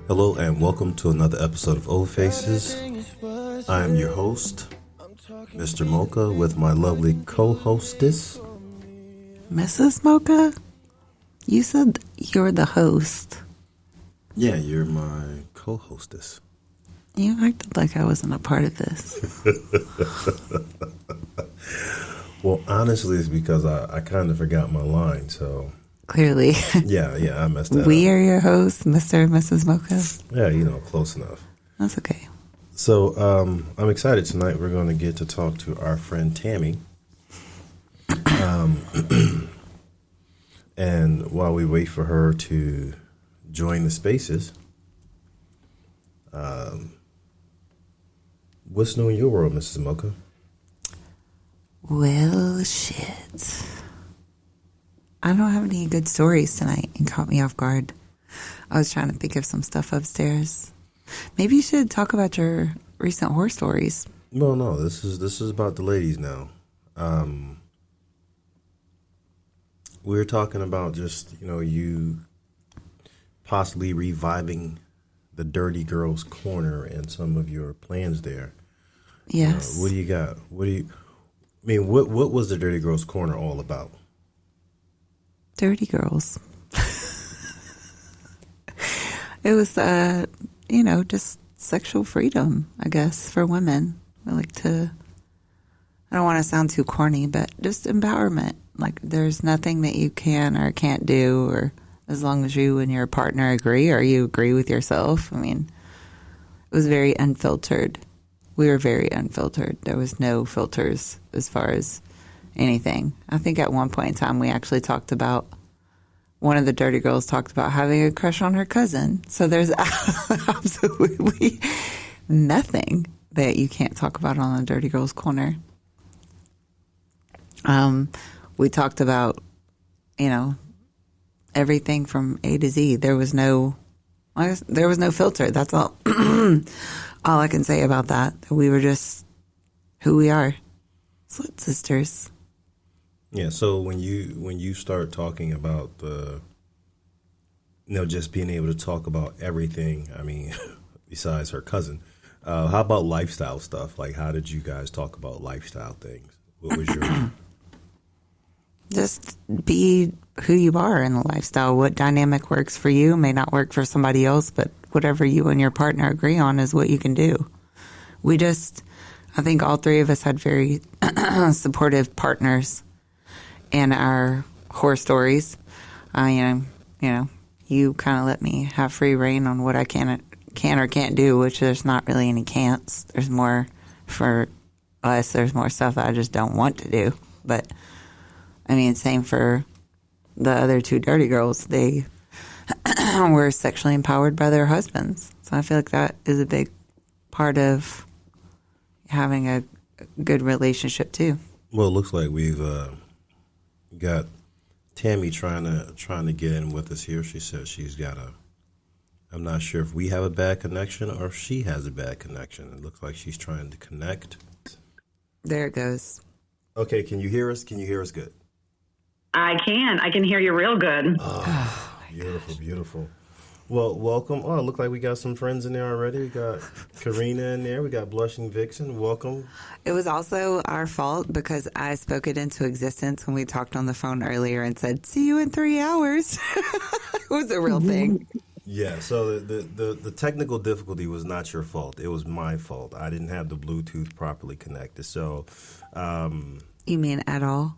Hello and welcome to another episode of Old Faces. I am your host, Mr. Mocha, with my lovely co-hostess, Mrs. Mocha? You said you're the host. Yeah, you're my co-hostess. You acted like I wasn't a part of this. Well, honestly, it's because I kind of forgot my line, so... Clearly. Yeah, I messed that up. We are your hosts, Mr. and Mrs. Mocha. Yeah, close enough. That's okay. So, I'm excited tonight. We're going to get to talk to our friend Tammy. And while we wait for her to join the spaces, what's new in your world, Mrs. Mocha? Well, shit. I don't have any good stories tonight. You caught me off guard. I was trying to think of some stuff upstairs. Maybe you should talk about your recent horror stories. No, this is about the ladies now. We were talking about just, you possibly reviving the Dirty Girls Corner and some of your plans there. Yes. What do you got? What was the Dirty Girls Corner all about? Dirty girls. It was, just sexual freedom, I guess, for women. I don't want to sound too corny, but just empowerment. Like, there's nothing that you can or can't do, or as long as you and your partner agree, or you agree with yourself. It was very unfiltered. We were very unfiltered. There was no filters as far as anything. I think at one point in time we actually talked about, one of the dirty girls talked about having a crush on her cousin. So there's absolutely nothing that you can't talk about on the Dirty Girls Corner. We talked about, everything from A to Z. There was no filter. That's all. All I can say about that. We were just who we are, slut sisters. Yeah. So when you start talking about just being able to talk about everything. Besides her cousin, how about lifestyle stuff? Like, how did you guys talk about lifestyle things? What was your Just be who you are in the lifestyle. What dynamic works for you may not work for somebody else, but whatever you and your partner agree on is what you can do. I think all three of us had very supportive partners in our horror stories. You kind of let me have free reign on what I can or can't do, which there's not really any can'ts. There's more for us. There's more stuff that I just don't want to do. But, same for the other two dirty girls. They were sexually empowered by their husbands. So I feel like that is a big part of having a good relationship too. Well, it looks like we've got Tammy trying to get in with us here. She says she's got I'm not sure if we have a bad connection or if she has a bad connection. It looks like she's trying to connect. There it goes. Okay, can you hear us? Can you hear us good? I can hear you real good. Oh, beautiful, beautiful. Well, welcome. Oh, it looks like we got some friends in there already. We got Karina in there. We got Blushing Vixen. Welcome. It was also our fault because I spoke it into existence when we talked on the phone earlier and said, see you in 3 hours. It was a real thing. Yeah, so the technical difficulty was not your fault. It was my fault. I didn't have the Bluetooth properly connected. So, You mean at all?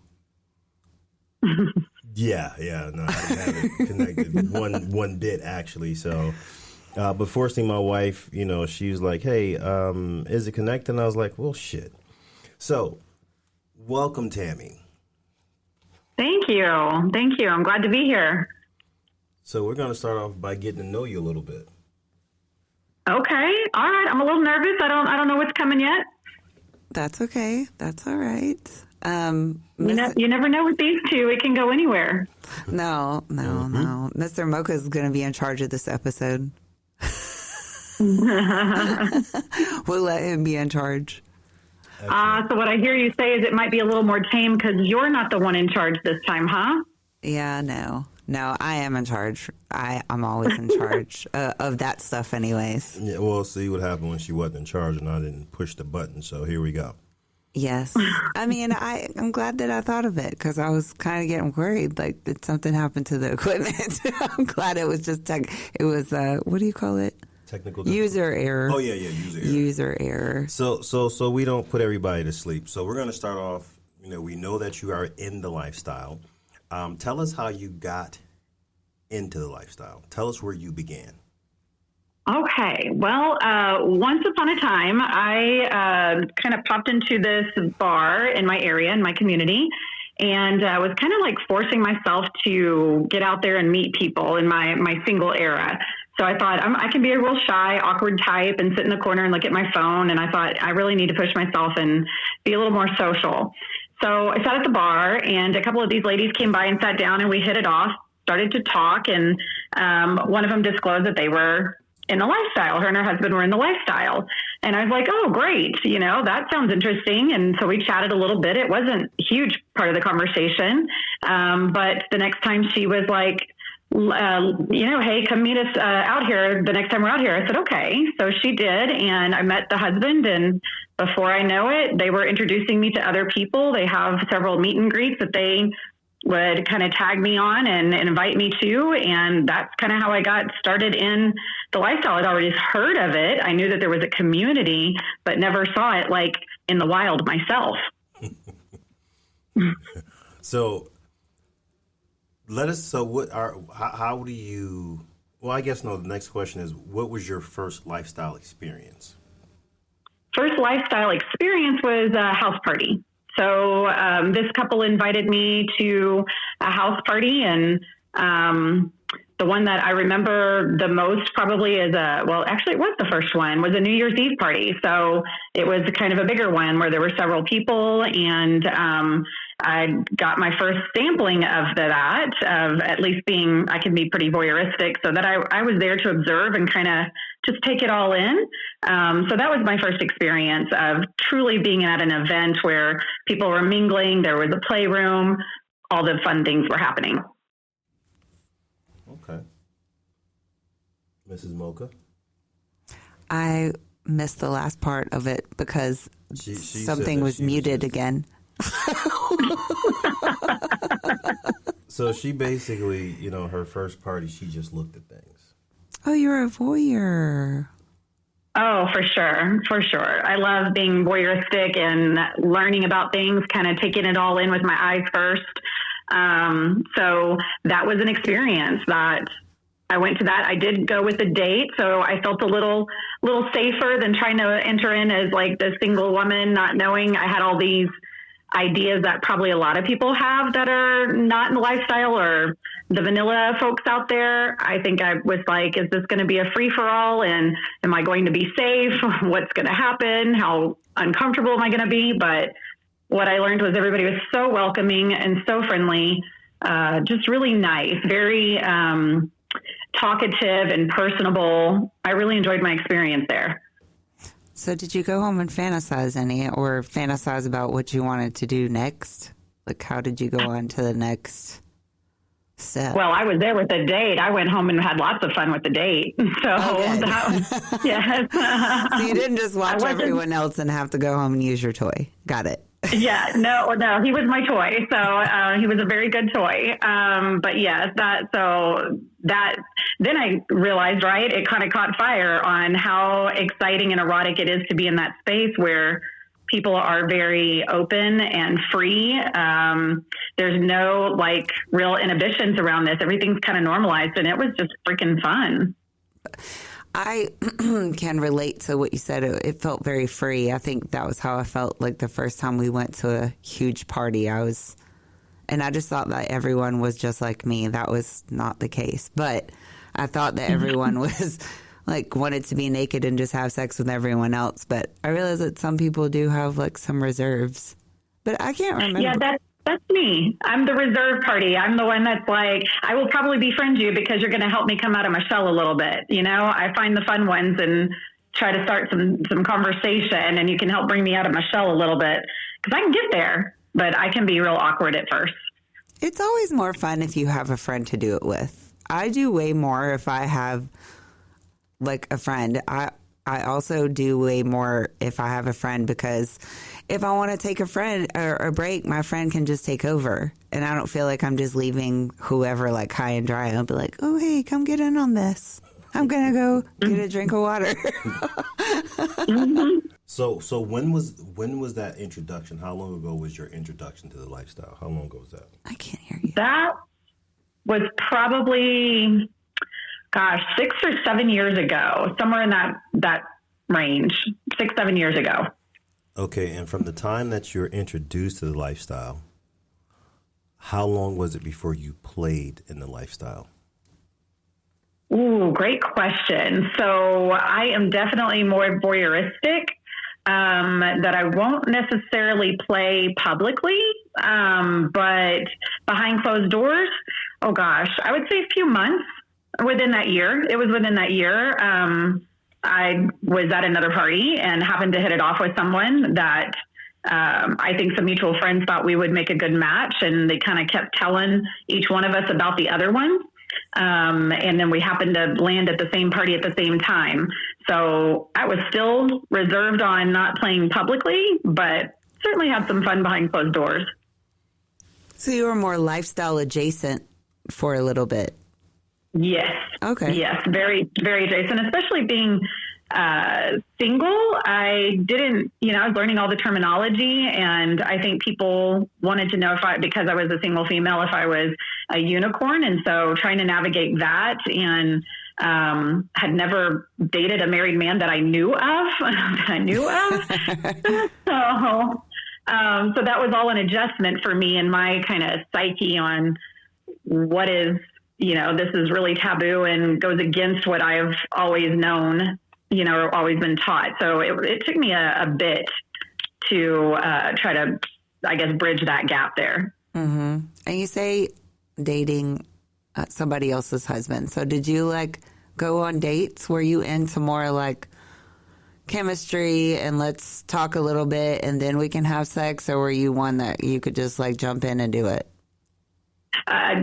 Yeah, no, I didn't have it connected one bit actually. So, but fortunately, my wife, she was like, "Hey, is it connected?" And I was like, "Well, shit." So, welcome, Tammy. Thank you. I'm glad to be here. So we're going to start off by getting to know you a little bit. Okay. All right. I'm a little nervous. I don't know what's coming yet. That's okay. That's all right. You never know with these two. It can go anywhere. No. Mr. Mocha is going to be in charge of this episode. We'll let him be in charge. So what I hear you say is it might be a little more tame because you're not the one in charge this time, huh? Yeah, no. No, I am in charge. I'm always in charge of that stuff anyways. Yeah, well, see what happened when she wasn't in charge and I didn't push the button, so here we go. Yes. I mean, I'm glad that I thought of it because I was kind of getting worried, like, did something happen to the equipment? I'm glad it was just it was, what do you call it? Technical user error. Oh, yeah, User error. So we don't put everybody to sleep. So we're going to start off, we know that you are in the lifestyle. Tell us how you got into the lifestyle. Tell us where you began. Okay. Well, once upon a time, I kind of popped into this bar in my area, in my community, and was kind of like forcing myself to get out there and meet people in my single era. So I thought I can be a real shy, awkward type and sit in the corner and look at my phone. And I thought I really need to push myself and be a little more social. So I sat at the bar and a couple of these ladies came by and sat down and we hit it off, started to talk. And one of them disclosed that they were in the lifestyle. Her and her husband were in the lifestyle. And I was like, oh, great. That sounds interesting. And so we chatted a little bit. It wasn't a huge part of the conversation. But the next time she was like, hey, come meet us out here the next time we're out here. I said, okay. So she did. And I met the husband. And before I know it, they were introducing me to other people. They have several meet and greets that they would kind of tag me on and invite me to. And that's kind of how I got started in the lifestyle. I'd already heard of it. I knew that there was a community, but never saw it like in the wild myself. So how do you, well, I guess, no, the next question is, what was your first lifestyle experience? First lifestyle experience was a house party. So this couple invited me to a house party, and the one that I remember the most probably is actually it was the first one, was a New Year's Eve party. So it was kind of a bigger one where there were several people, and I got my first sampling of that, of at least I can be pretty voyeuristic, so that I was there to observe and kind of just take it all in. So that was my first experience of truly being at an event where people were mingling, there was a playroom, all the fun things were happening. Okay. Mrs. Mocha? I missed the last part of it because she something was muted again. So she basically, her first party, she just looked at things. Oh, you're a voyeur. Oh, for sure. For sure. I love being voyeuristic and learning about things, kind of taking it all in with my eyes first. So that was an experience that I went to that. I did go with a date, so I felt a little safer than trying to enter in as like the single woman, not knowing I had all these ideas that probably a lot of people have that are not in the lifestyle or the vanilla folks out there. I think I was like, is this going to be a free for all? And am I going to be safe? What's going to happen? How uncomfortable am I going to be? But what I learned was everybody was so welcoming and so friendly, just really nice, very talkative and personable. I really enjoyed my experience there. So did you go home and fantasize or fantasize about what you wanted to do next? Like, how did you go on to the next step? Well, I was there with a date. I went home and had lots of fun with the date. So, yes. So you didn't just watch everyone else and have to go home and use your toy. Got it. Yeah, no, he was my toy. So he was a very good toy. But yes, then I realized, right, it kind of caught fire on how exciting and erotic it is to be in that space where people are very open and free. There's no like real inhibitions around this. Everything's kind of normalized, and it was just freaking fun. I can relate to what you said. It felt very free. I think that was how I felt like the first time we went to a huge party. And I just thought that everyone was just like me. That was not the case. But I thought that everyone was like wanted to be naked and just have sex with everyone else. But I realized that some people do have like some reserves. But I can't remember. Yeah, that's me. I'm the reserve party. I'm the one that's like, I will probably befriend you because you're going to help me come out of my shell a little bit. I find the fun ones and try to start some conversation, and you can help bring me out of my shell a little bit because I can get there, but I can be real awkward at first. It's always more fun if you have a friend to do it with. I do way more if I have like a friend. I also do way more if I have a friend, because if I want to take a friend or a break, my friend can just take over, and I don't feel like I'm just leaving whoever like high and dry. I'll be like, oh hey, come get in on this. I'm gonna go get a drink of water. So when was that introduction? How long ago was your introduction to the lifestyle? How long ago was that? I can't hear you. That was probably, 6 or 7 years ago, somewhere in that range, 6, 7 years ago. Okay, and from the time that you're introduced to the lifestyle, how long was it before you played in the lifestyle? Ooh, great question. So I am definitely more voyeuristic, that I won't necessarily play publicly, but behind closed doors, oh gosh, I would say a few months within that year. It was within that year. I was at another party and happened to hit it off with someone that I think some mutual friends thought we would make a good match, and they kind of kept telling each one of us about the other one. And then we happened to land at the same party at the same time. So I was still reserved on not playing publicly, but certainly had some fun behind closed doors. So you were more lifestyle adjacent for a little bit. Yes. Okay. Yes. Very, very adjacent, especially being single. I didn't, I was learning all the terminology, and I think people wanted to know because I was a single female, if I was a unicorn. And so trying to navigate that, and had never dated a married man that I knew of, so that was all an adjustment for me and my kind of psyche on what is, this is really taboo and goes against what I've always known, or always been taught. So it took me a bit to try to, I guess, bridge that gap there. Mm-hmm. And you say dating somebody else's husband. So did you go on dates? Were you into more like chemistry and let's talk a little bit and then we can have sex? Or were you one that you could just jump in and do it?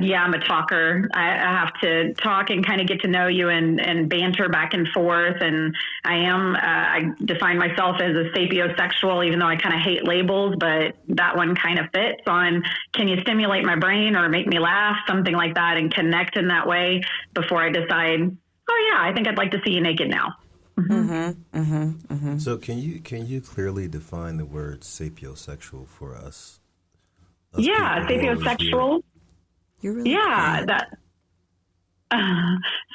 Yeah, I'm a talker. I have to talk and kind of get to know you and banter back and forth. And I define myself as a sapiosexual, even though I kind of hate labels, but that one kind of fits on, can you stimulate my brain or make me laugh, something like that, and connect in that way before I decide, oh yeah, I think I'd like to see you naked now. Mm-hmm. Mm-hmm. Mm-hmm. So can you clearly define the word sapiosexual for us? Yeah, sapiosexual. You're really great.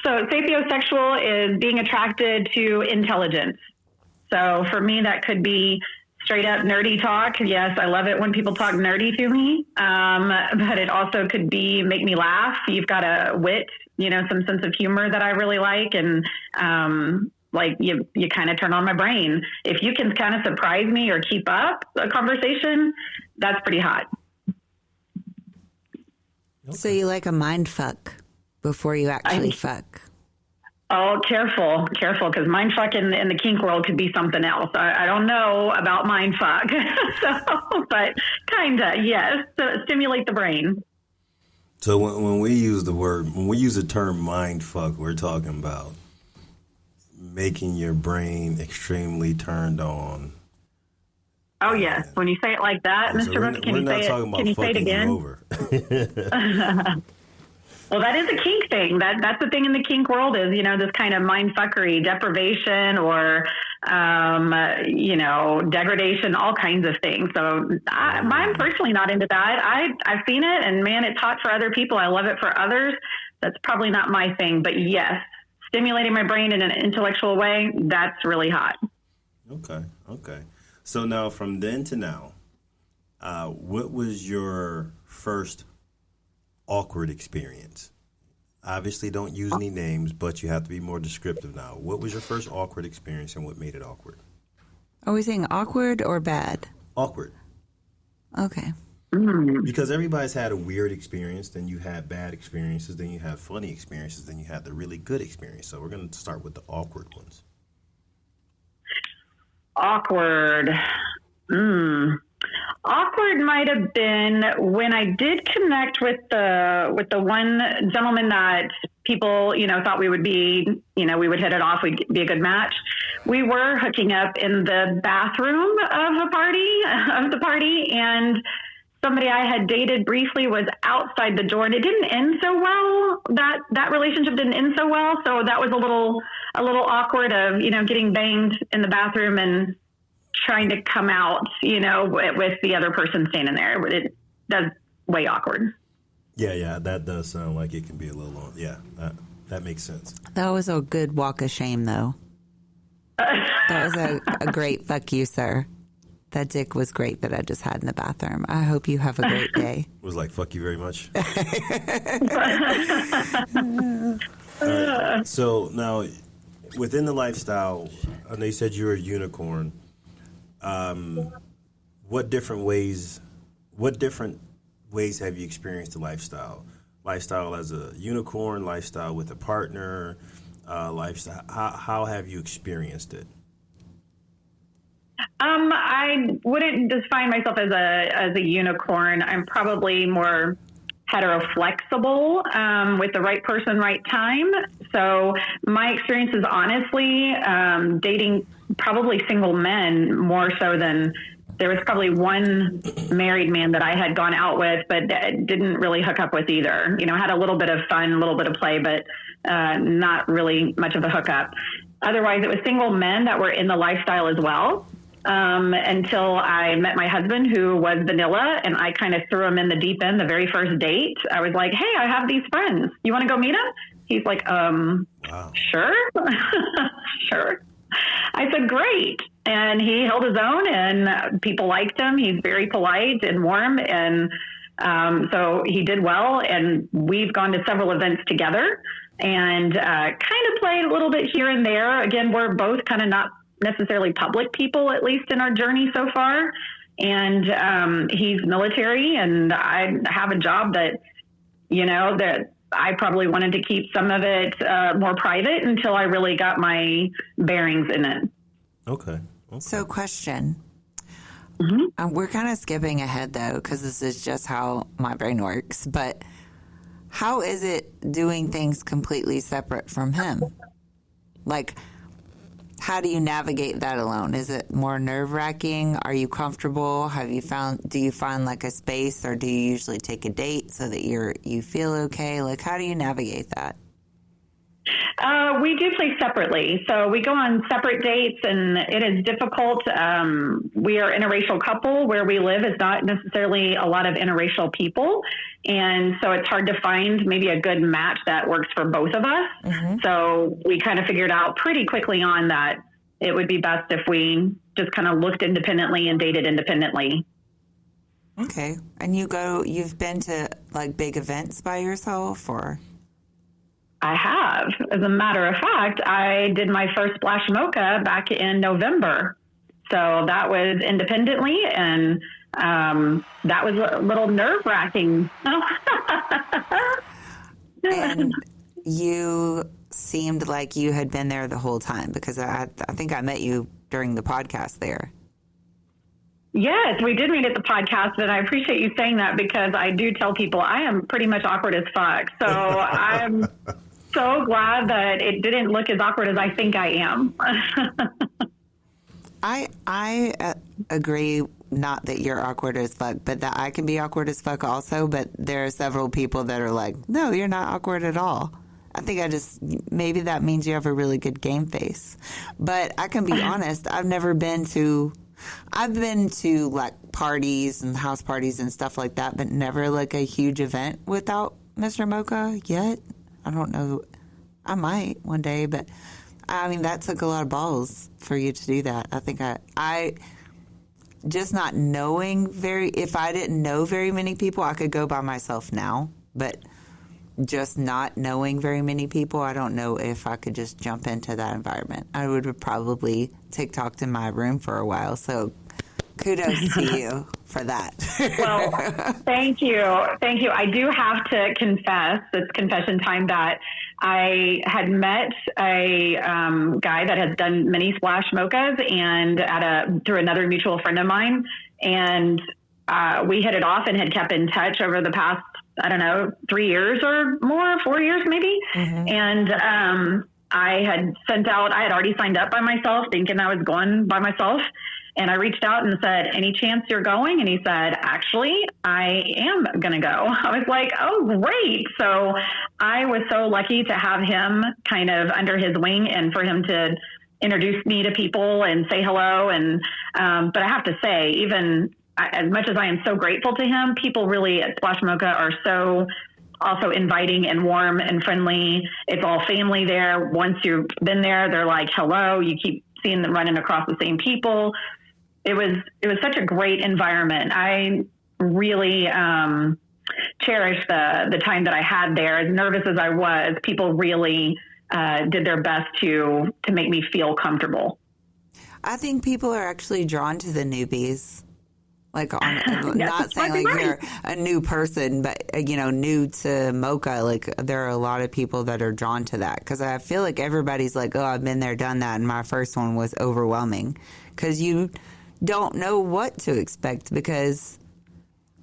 So sapiosexual is being attracted to intelligence. So for me, that could be straight up nerdy talk. Yes, I love it when people talk nerdy to me. But it also could be make me laugh. You've got a wit, some sense of humor that I really like. And you kind of turn on my brain. If you can kind of surprise me or keep up a conversation, that's pretty hot. Okay. So you like a mind fuck before you actually fuck? Oh, careful, because mind fuck in the kink world could be something else. I don't know about mind fuck, but kinda, yes. So stimulate the brain. So when we use the term mind fuck, we're talking about making your brain extremely turned on. Oh yes, when you say it like that, Mr. Brooks, can you say it? Can you say it again? Well, that is a kink thing. That's the thing in the kink world is, this kind of mind fuckery, deprivation, or degradation, all kinds of things. So I'm personally not into that. I've seen it, and man, it's hot for other people. I love it for others. That's probably not my thing, but yes, stimulating my brain in an intellectual way, that's really hot. Okay. So now, from then to now, what was your first awkward experience? Obviously, don't use any names, but you have to be more descriptive now. What was your first awkward experience, and what made it awkward? Are we saying awkward or bad? Awkward. Okay. Because everybody's had a weird experience, then you had bad experiences, then you have funny experiences, then you had the really good experience. So we're going to start with the awkward ones. Awkward. Awkward might have been when I did connect with the one gentleman that people, thought we would be, we would hit it off. We'd be a good match. We were hooking up in the bathroom of the party, and somebody I had dated briefly was outside the door, and it didn't end so well. That relationship didn't end so well. So that was a little awkward of, getting banged in the bathroom and trying to come out, with the other person standing there. That's way awkward. Yeah, that does sound like it can be a little long. Yeah, that makes sense. That was a good walk of shame, though. That was a great fuck you, sir. That dick was great that I just had in the bathroom. I hope you have a great day. It was like, fuck you very much. All right. So now, within the lifestyle, I know you said you were a unicorn. What different ways have you experienced the lifestyle? Lifestyle as a unicorn, lifestyle with a partner, lifestyle. How have you experienced it? I wouldn't define myself as a unicorn. I'm probably more hetero-flexible, with the right person, right time. So my experience is honestly dating probably single men more so than there was probably one married man that I had gone out with, but didn't really hook up with either. Had a little bit of fun, a little bit of play, but not really much of a hookup. Otherwise, it was single men that were in the lifestyle as well. Until I met my husband, who was vanilla, and I kind of threw him in the deep end the very first date. I was like, hey, I have these friends. You want to go meet them? He's like, Wow. Sure. Sure. I said, great. And he held his own, and people liked him. He's very polite and warm. And so he did well. And we've gone to several events together and kind of played a little bit here and there. Again, we're both kind of not necessarily public people, at least in our journey so far. And he's military, and I have a job that, that I probably wanted to keep some of it more private until I really got my bearings in it. Okay. So question. Mm-hmm. We're kind of skipping ahead, though, because this is just how my brain works. But how is it doing things completely separate from him? Like, how do you navigate that alone? Is it more nerve-wracking? Are you comfortable? Do you find like a space, or do you usually take a date so that you feel okay? Like, how do you navigate that? We do play separately. So we go on separate dates, and it is difficult. We are an interracial couple. Where we live is not necessarily a lot of interracial people. And so it's hard to find maybe a good match that works for both of us. Mm-hmm. So we kind of figured out pretty quickly on that it would be best if we just kind of looked independently and dated independently. Okay. And you've been to like big events by yourself, or? I have. As a matter of fact, I did my first Splash Mocha back in November. So that was independently, and that was a little nerve-wracking. And you seemed like you had been there the whole time, because I think I met you during the podcast there. Yes, we did meet at the podcast, and I appreciate you saying that, because I do tell people I am pretty much awkward as fuck. So I'm so glad that it didn't look as awkward as I think I am. I agree, not that you're awkward as fuck, but that I can be awkward as fuck also. But there are several people that are like, no, you're not awkward at all. I think maybe that means you have a really good game face. But I can be honest, I've been to like parties and house parties and stuff like that, but never like a huge event without Mr. Mocha yet. I don't know. I might one day, but I mean, that took a lot of balls for you to do that. I think I just not knowing if I didn't know very many people, I could go by myself now, but just not knowing very many people, I don't know if I could just jump into that environment. I would probably TikTok in my room for a while. So kudos to you for that. Well, thank you. Thank you. I do have to confess, it's confession time, that I had met a guy that has done many Splash Mochas, and through another mutual friend of mine. And we hit it off and had kept in touch over the past, I don't know, 3 years or more, 4 years maybe. Mm-hmm. And I had already signed up by myself, thinking I was going by myself. And I reached out and said, any chance you're going? And he said, actually, I am going to go. I was like, oh, great. So I was so lucky to have him kind of under his wing and for him to introduce me to people and say hello. And, but I have to say, even as much as I am so grateful to him, people really at Splash Mocha are so also inviting and warm and friendly. It's all family there. Once you've been there, they're like, hello, you keep seeing them running across the same people. It was such a great environment. I really cherished the time that I had there. As nervous as I was, people really did their best to make me feel comfortable. I think people are actually drawn to the newbies. Like, not saying like you're a new person, but, new to Mocha. Like, there are a lot of people that are drawn to that. Because I feel like everybody's like, oh, I've been there, done that. And my first one was overwhelming. Because you don't know what to expect. Because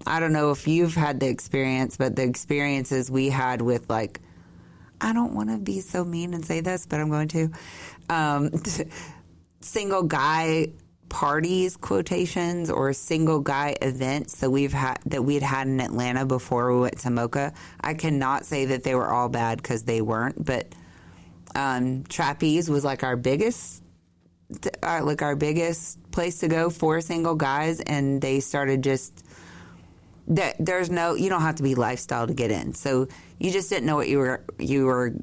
I don't know if you've had the experience, but the experiences we had with, like, I don't want to be so mean and say this, but I'm going to. Single guy parties, quotations, or single guy events that we'd had in Atlanta before we went to Mocha. I cannot say that they were all bad because they weren't, but Trapeze was like our biggest place to go for single guys, and they started just there's no, you don't have to be lifestyle to get in, so you just didn't know what you were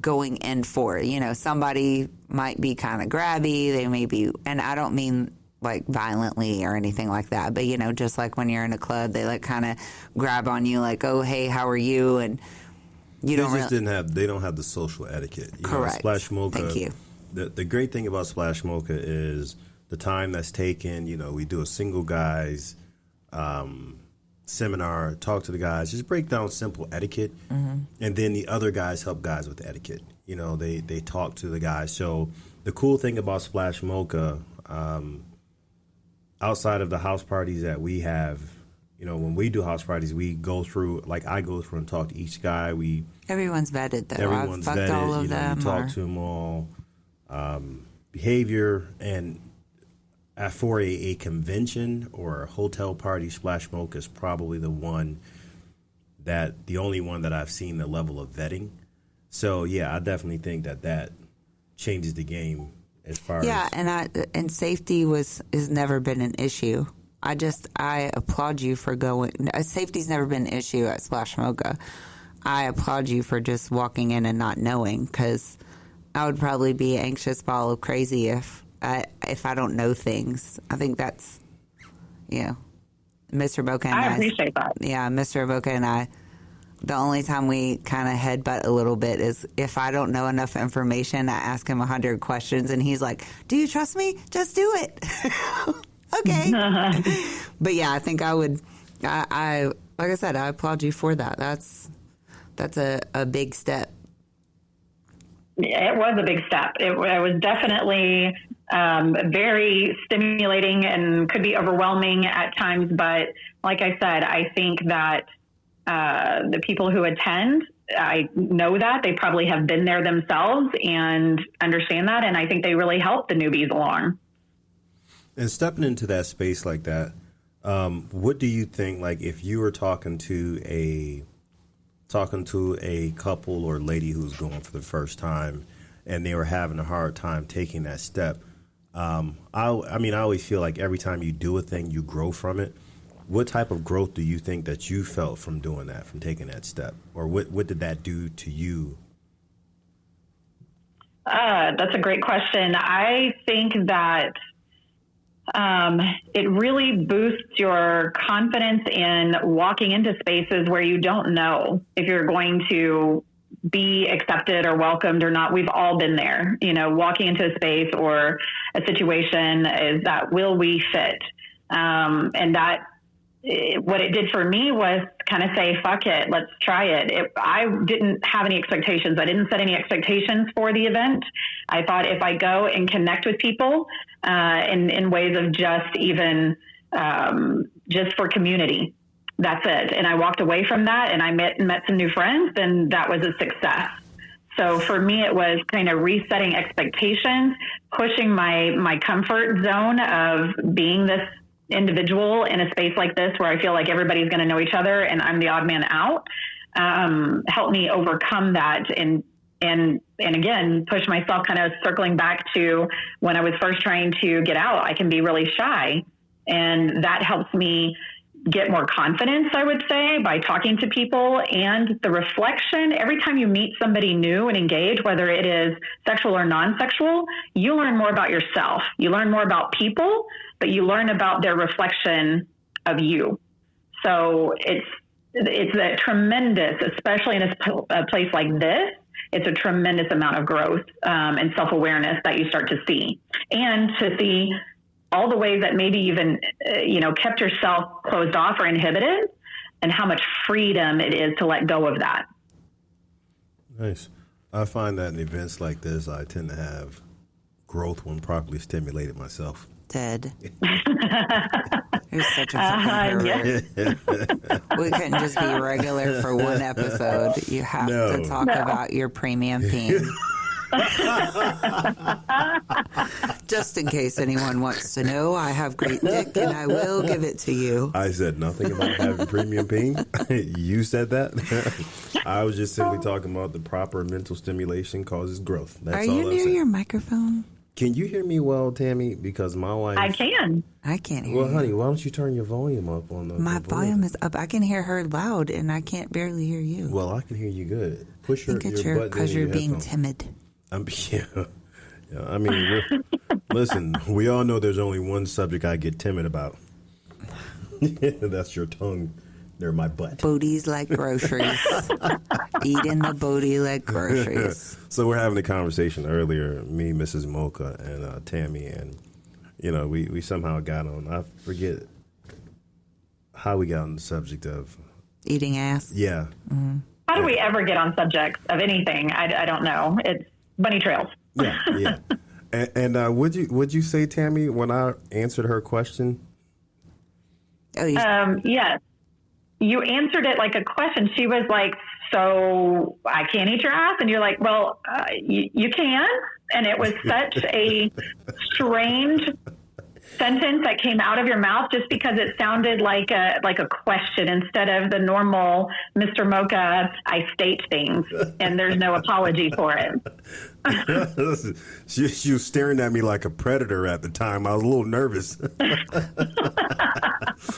going in for. Somebody might be kind of grabby, they may be, and I don't mean like violently or anything like that, but just like when you're in a club, they like kind of grab on you like, oh, hey, how are you? And they don't have the social etiquette. Correct. Splash Mocha. Thank you. The great thing about Splash Mocha is the time that's taken. We do a single guys seminar, talk to the guys, just break down simple etiquette, mm-hmm. and then the other guys help guys with etiquette. They talk to the guys. So the cool thing about Splash Mocha, outside of the house parties that we have, when we do house parties, we go through, like I go through and talk to each guy. Everyone's vetted though. Everyone's I've fucked vetted. All of them. We talk to them all, behavior, and for a convention or a hotel party, Splash Mocha is probably the only one that I've seen the level of vetting. So yeah, I definitely think that changes the game as far as and safety has never been an issue. I applaud you for going. Safety's never been an issue at Splash Mocha. I applaud you for just walking in and not knowing, because I would probably be anxious ball of crazy if I don't know things. I think that's, Mr. Mocha and I appreciate that. Yeah, Mr. Mocha and I, the only time we kind of headbutt a little bit is if I don't know enough information, I ask him 100 questions and he's like, do you trust me? Just do it. Okay. But yeah, I think I would, I like I said, I applaud you for that. That's a big step. It was a big step. It was definitely very stimulating and could be overwhelming at times. But like I said, I think that the people who attend, I know that they probably have been there themselves and understand that. And I think they really help the newbies along. And stepping into that space like that, what do you think, like if you were talking to a couple or lady who's going for the first time and they were having a hard time taking that step? I always feel like every time you do a thing, you grow from it. What type of growth do you think that you felt from doing that, from taking that step? Or what did that do to you? That's a great question. I think that it really boosts your confidence in walking into spaces where you don't know if you're going to be accepted or welcomed or not. We've all been there, walking into a space or a situation is that, will we fit? And that what it did for me was kind of say, fuck it, let's try it. I didn't have any expectations. I didn't set any expectations for the event. I thought if I go and connect with people in ways of just even just for community. That's it. And I walked away from that, and I met some new friends, and that was a success. So for me, it was kind of resetting expectations, pushing my comfort zone of being this individual in a space like this where I feel like everybody's going to know each other and I'm the odd man out. Helped me overcome that and again, push myself, kind of circling back to when I was first trying to get out. I can be really shy, and that helps me get more confidence, I would say, by talking to people. And the reflection, every time you meet somebody new and engage, whether it is sexual or non-sexual, you learn more about yourself. You learn more about people, but you learn about their reflection of you. So it's a tremendous, especially in a place like this, it's a tremendous amount of growth and self-awareness that you start to see, and to see all the ways that maybe even, kept yourself closed off or inhibited, and how much freedom it is to let go of that. Nice. I find that in events like this, I tend to have growth when properly stimulated myself. Ted. You're such a fucking pervert. We couldn't just be regular for one episode. You have to talk about your premium peen. Just in case anyone wants to know, I have great dick and I will give it to you. I said nothing about having premium peen. You said that. I was just simply talking about the proper mental stimulation causes growth. That's Are you near your microphone? Can you hear me well, Tammy? Because my wife... I can. I can't hear you. Well, honey, why don't you turn your volume up on the... My volume is up. I can hear her loud and I can't barely hear you. Well, I can hear you good. Push your button because you're being timid. I mean, listen, we all know there's only one subject I get timid about. That's your tongue near my butt. Booties like groceries. Eating the booty like groceries. So we're having a conversation earlier, me, Mrs. Mocha, and Tammy, and, we somehow got on, I forget how we got on the subject of... Eating ass? Yeah. Mm-hmm. How do we ever get on subjects of anything? I don't know. It's bunny trails. Yeah. And would you say, Tammy, when I answered her question? Oh, yes. You answered it like a question. She was like, so I can't eat your ass? And you're like, well, you can. And it was such a strange sentence that came out of your mouth, just because it sounded like a question instead of the normal Mr. Mocha, I state things and there's no apology for it. She was staring at me like a predator at the time. I was a little nervous.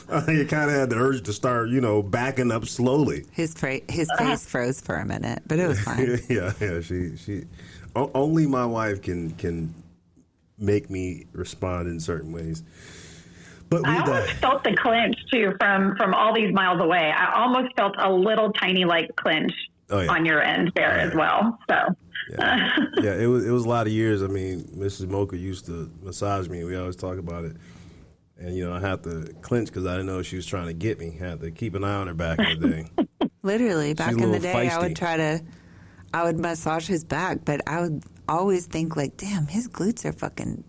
I kind of had the urge to start, backing up slowly. His face froze for a minute, but it was fine. Yeah. She only my wife can make me respond in certain ways. But I almost felt the clinch too from all these miles away. I almost felt a little tiny clinch on your end there as well. So yeah, it was a lot of years. I mean, Mrs. Mocha used to massage me. We always talk about it, and I had to clinch because I didn't know she was trying to get me. I had to keep an eye on her back in the day. Literally, back in the day, feisty. I would massage his back, but I would always think damn, his glutes are fucking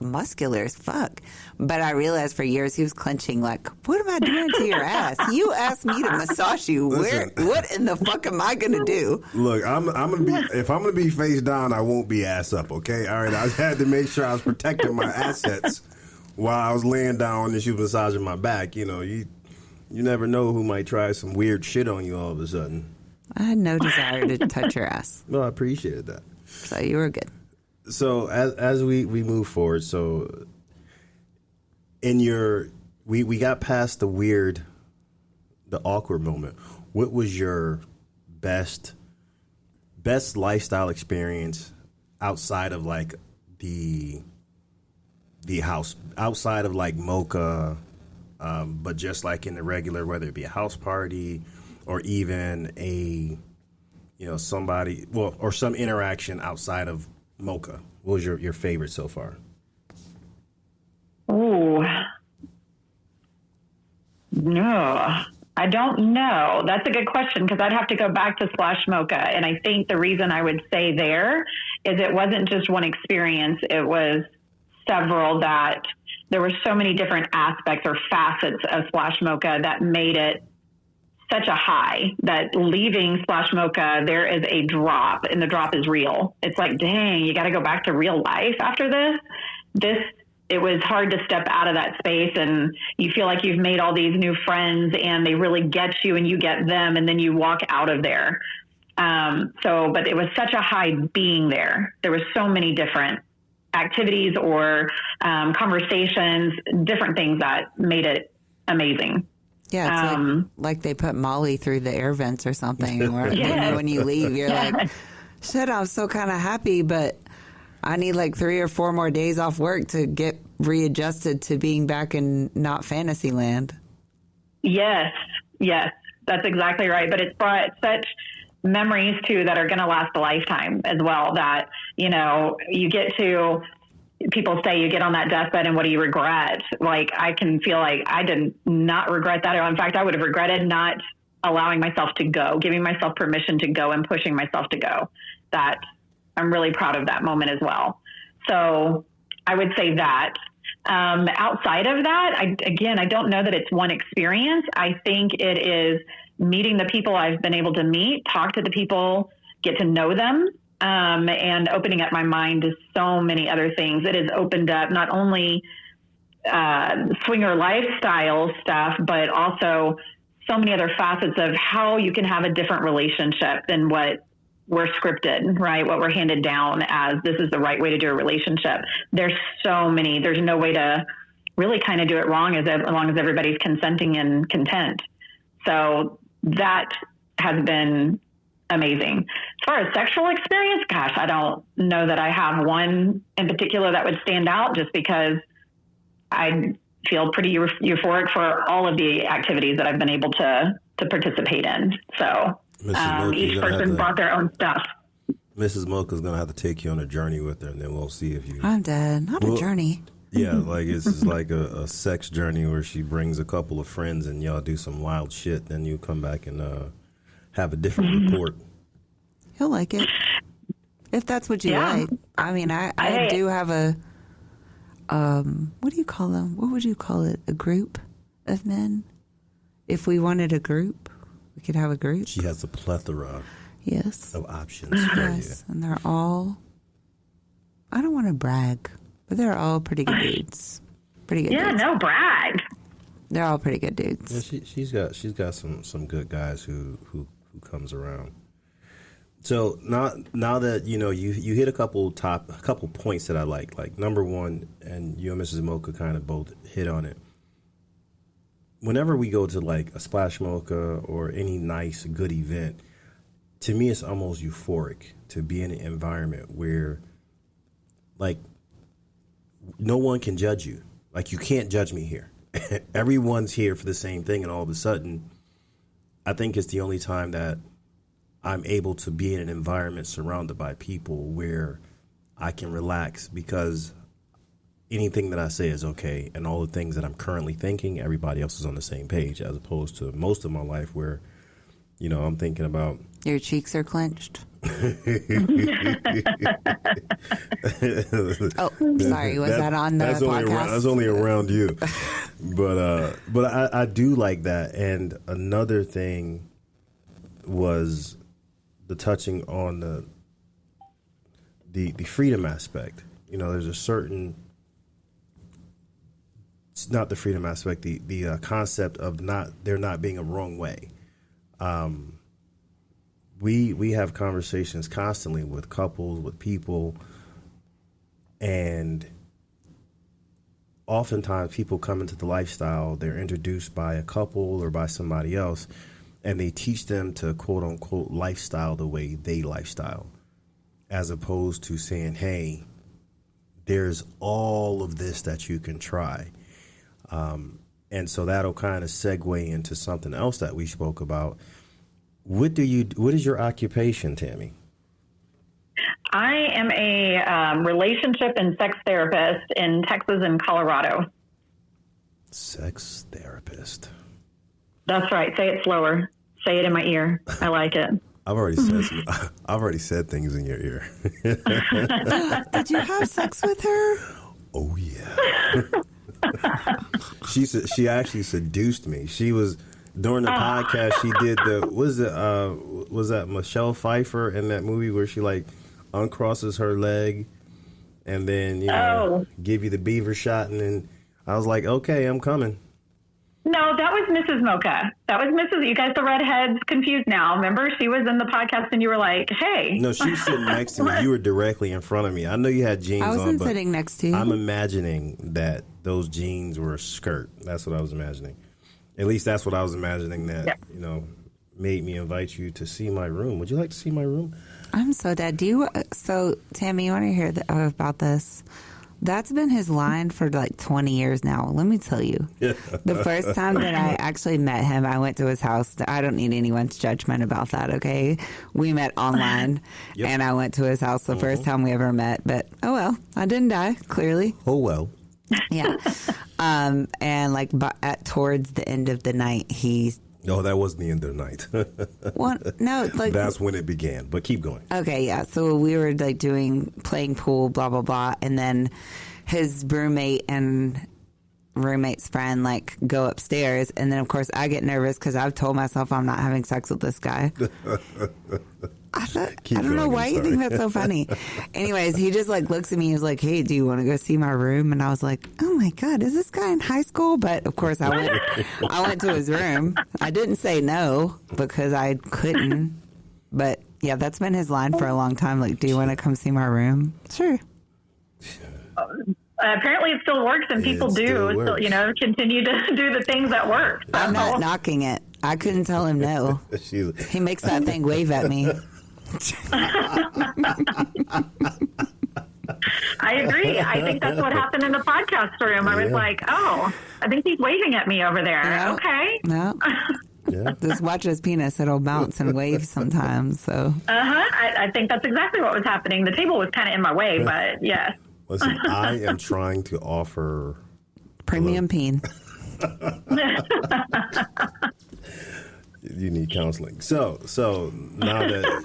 muscular as fuck. But I realized for years he was clenching what am I doing to your ass? You asked me to massage you. What in the fuck am I gonna do? Look, I'm gonna be, if I'm gonna be face down, I won't be ass up, okay? All right, I had to make sure I was protecting my assets while I was laying down and she was massaging my back. You never know who might try some weird shit on you all of a sudden. I had no desire to touch your ass. Well, I appreciated that. So you were good. So as we move forward, so we got past the awkward moment. What was your best lifestyle experience outside of the house, outside of Mocha, but just in the regular, whether it be a house party or even somebody, or some interaction outside of Mocha? What was your favorite so far? Ooh. No, I don't know. That's a good question, because I'd have to go back to Splash Mocha. And I think the reason I would say there is it wasn't just one experience. It was several that there were so many different aspects or facets of Splash Mocha that made it such a high that leaving Splash Mocha, there is a drop, and the drop is real. It's like, dang, you got to go back to real life after this. It was hard to step out of that space, and you feel like you've made all these new friends and they really get you and you get them, and then you walk out of there. But it was such a high being there. There were so many different activities or conversations, different things that made it amazing. Yeah, it's like they put Molly through the air vents or something. Or Yes. when you leave, you're like, shit, I'm so kind of happy, but I need like 3 or 4 more days off work to get readjusted to being back in not fantasy land. Yes, that's exactly right. But it's brought such memories too that are going to last a lifetime as well. That, you know, you get to, people say you get on that deathbed and what do you regret? Like, I can feel like I did not regret that. In fact, I would have regretted not allowing myself to go, giving myself permission to go and pushing myself to go. That I'm really proud of that moment as well. So I would say that. Outside of that, I don't know that it's one experience. I think it is meeting the people I've been able to meet, talk to the people, get to know them, and opening up my mind to so many other things. It has opened up not only swinger lifestyle stuff, but also so many other facets of how you can have a different relationship than what we're scripted, right? What we're handed down as this is the right way to do a relationship. There's no way to really kind of do it wrong as long as everybody's consenting and content. So that has been amazing. As far as sexual experience, gosh, I don't know that I have one in particular that would stand out, just because I feel pretty euphoric for all of the activities that I've been able to participate in. So each person brought their own stuff. Mrs. Mocha's going to have to take you on a journey with her, and then we'll see if you... I'm dead. Not a journey. Yeah, like it's just like a sex journey where she brings a couple of friends and y'all do some wild shit. Then you come back and have a different report. He'll like it. If that's what you like. I mean, I do have a... what do you call them? What would you call it? A group of men? If we wanted a group, we could have a group. She has a plethora of options for you. And they're all... I don't want to brag, but they're all pretty good dudes. Pretty good dudes. No brag. They're all pretty good dudes. Yeah, she's got some good guys who comes around. So now that you know you hit a couple points that I like number one, and you and Mrs. Mocha kind of both hit on it. Whenever we go to like a Splash Mocha or any nice good event, to me it's almost euphoric to be in an environment where like no one can judge you. Like, you can't judge me here. Everyone's here for the same thing, and all of a sudden I think it's the only time that I'm able to be in an environment surrounded by people where I can relax, because anything that I say is okay, and all the things that I'm currently thinking, everybody else is on the same page, as opposed to most of my life where, you know, I'm thinking about... Your cheeks are clenched. Oh, sorry. Was that on the podcast? That's only around you. But I do like that. And another thing was the touching on the freedom aspect. You know, there's a certain... It's not the freedom aspect, the concept of there not being a wrong way. We have conversations constantly with couples, with people, and oftentimes people come into the lifestyle, they're introduced by a couple or by somebody else, and they teach them to quote unquote lifestyle the way they lifestyle, as opposed to saying, hey, there's all of this that you can try. And so that'll kind of segue into something else that we spoke about. What is your occupation, Tammy? I am a relationship and sex therapist in Texas and Colorado. Sex therapist. That's right. Say it slower. Say it in my ear. I like it. I've already said things in your ear. Did you have sex with her? Oh yeah. She actually seduced me. She was during the podcast. She did was that Michelle Pfeiffer in that movie where she like uncrosses her leg and then give you the beaver shot, and then I was like, okay, I'm coming. No, that was Mrs. Mocha. That was Mrs. You guys, the redheads, confused now. Remember, she was in the podcast, and you were like, "Hey." No, she was sitting next to me. You were directly in front of me. I know you had jeans on. I wasn't sitting next to you. I'm imagining that those jeans were a skirt. That's what I was imagining. At least that's what I was imagining. That made me invite you to see my room. Would you like to see my room? I'm so dead. So Tammy, you want to hear about this? That's been his line for like 20 years now. Let me tell you. The first time that I actually met him, I went to his house. I don't need anyone's judgment about that, okay? We met online, and I went to his house the first time we ever met. But, oh well, I didn't die, clearly. Oh well. Yeah. And like towards the end of the night, No, that wasn't the end of the night. Well, no, like that's when it began. But keep going. Okay, yeah. So we were like playing pool, blah blah blah, and then his roommate and roommate's friend like go upstairs, and then of course I get nervous because I've told myself I'm not having sex with this guy. I don't know why you think that's so funny. Anyways, he just like looks at me. He's like, "Hey, do you want to go see my room?" And I was like, "Oh my god, is this guy in high school?" But of course, I went to his room. I didn't say no because I couldn't. But yeah, that's been his line for a long time. Like, "Do you want to come see my room?" Sure. Apparently, it still works, and people continue to do the things that work. So. I'm not knocking it. I couldn't tell him no. He makes that thing wave at me. I agree. I think that's what happened in the podcast room. I was like, oh, I think he's waving at me over there. Yeah. Okay. No. Yeah. Just watch his penis. It'll bounce and wave sometimes. So. I think that's exactly what was happening. The table was kind of in my way, but yes. Listen, I am trying to offer premium peen. You need counseling. So now that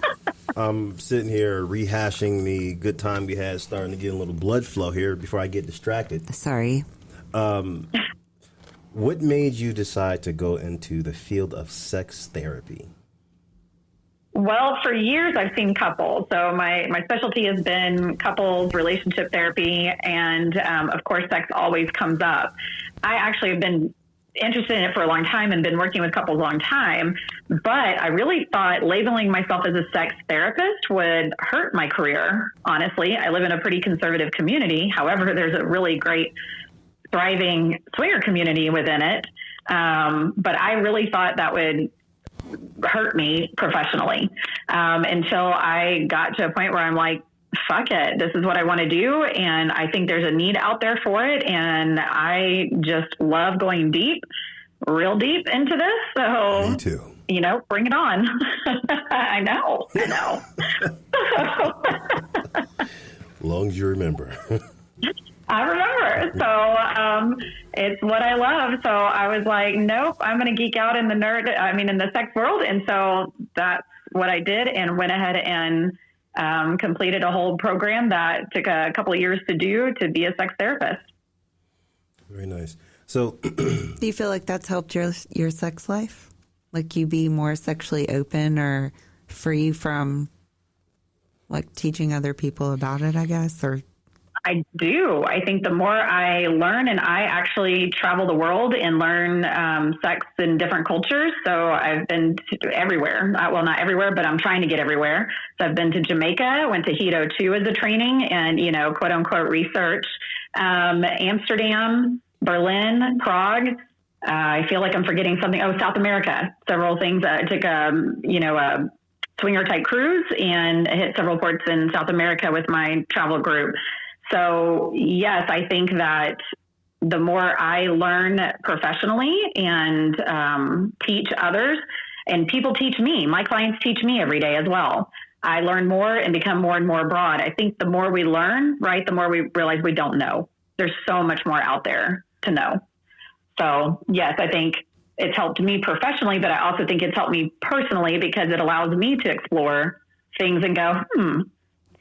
I'm sitting here rehashing the good time we had, starting to get a little blood flow here before I get distracted. Sorry. What made you decide to go into the field of sex therapy? Well, for years I've seen couples. So my specialty has been couples, relationship therapy, and of course sex always comes up. I actually have been interested in it for a long time and been working with couples a long time, but I really thought labeling myself as a sex therapist would hurt my career. Honestly, I live in a pretty conservative community. However, there's a really great, thriving swinger community within it. But I really thought that would hurt me professionally until I got to a point where I'm like, fuck it. This is what I want to do. And I think there's a need out there for it. And I just love going deep, real deep into this. So, me too. Bring it on. I know. As long as you remember. I remember. So it's what I love. So I was like, nope, I'm going to geek out in the sex world. And so that's what I did, and went ahead and completed a whole program that took a couple of years to do to be a sex therapist. Very nice. So do you feel like that's helped your sex life? Like you be more sexually open or free from like teaching other people about it, I guess, or I do. I think the more I learn, and I actually travel the world and learn sex in different cultures. So I've been everywhere. Well, not everywhere, but I'm trying to get everywhere. So I've been to Jamaica, went to Hedo 2 as a training and, quote unquote research, Amsterdam, Berlin, Prague. I feel like I'm forgetting something. Oh, South America, several things. I took a swinger type cruise and hit several ports in South America with my travel group. So, yes, I think that the more I learn professionally and teach others, and people teach me, my clients teach me every day as well. I learn more and become more and more broad. I think the more we learn, right, the more we realize we don't know. There's so much more out there to know. So, yes, I think it's helped me professionally, but I also think it's helped me personally because it allows me to explore things and go,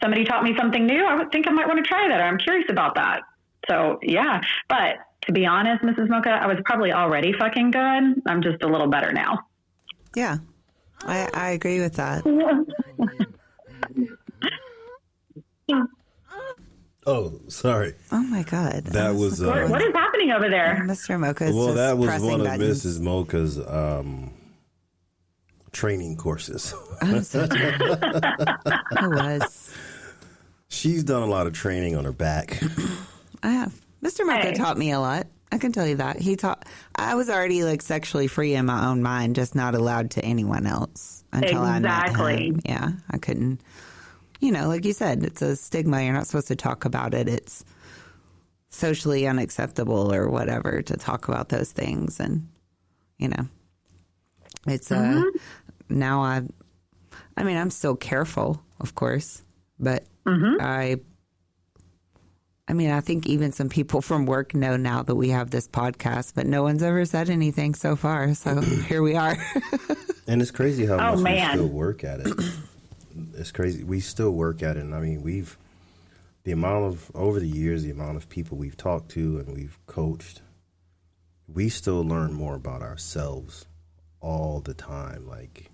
somebody taught me something new. I would think I might want to try that, or I'm curious about that. So, yeah. But to be honest, Mrs. Mocha, I was probably already fucking good. I'm just a little better now. Yeah, I agree with that. Oh, sorry. Oh my God. That was What is happening over there? Mr. Mocha is well, just that was pressing one of buttons. Mrs. Mocha's training courses. I'm so tired. I was. She's done a lot of training on her back. I have. Mr. Mocha Hey. taught me a lot. I can tell you that. I was already like sexually free in my own mind, just not allowed to anyone else until I met him. Yeah, I couldn't. You know, like you said, it's a stigma. You're not supposed to talk about it. It's socially unacceptable or whatever to talk about those things. And, you know, it's now I mean, I'm still careful, of course, but I mean, I think even some people from work know now that we have this podcast, but no one's ever said anything so far. So here we are. And it's crazy how much we man. still work at it. It's crazy. We still work at it. And I mean, over the years, the amount of people we've talked to and we've coached, we still learn more about ourselves all the time. Like,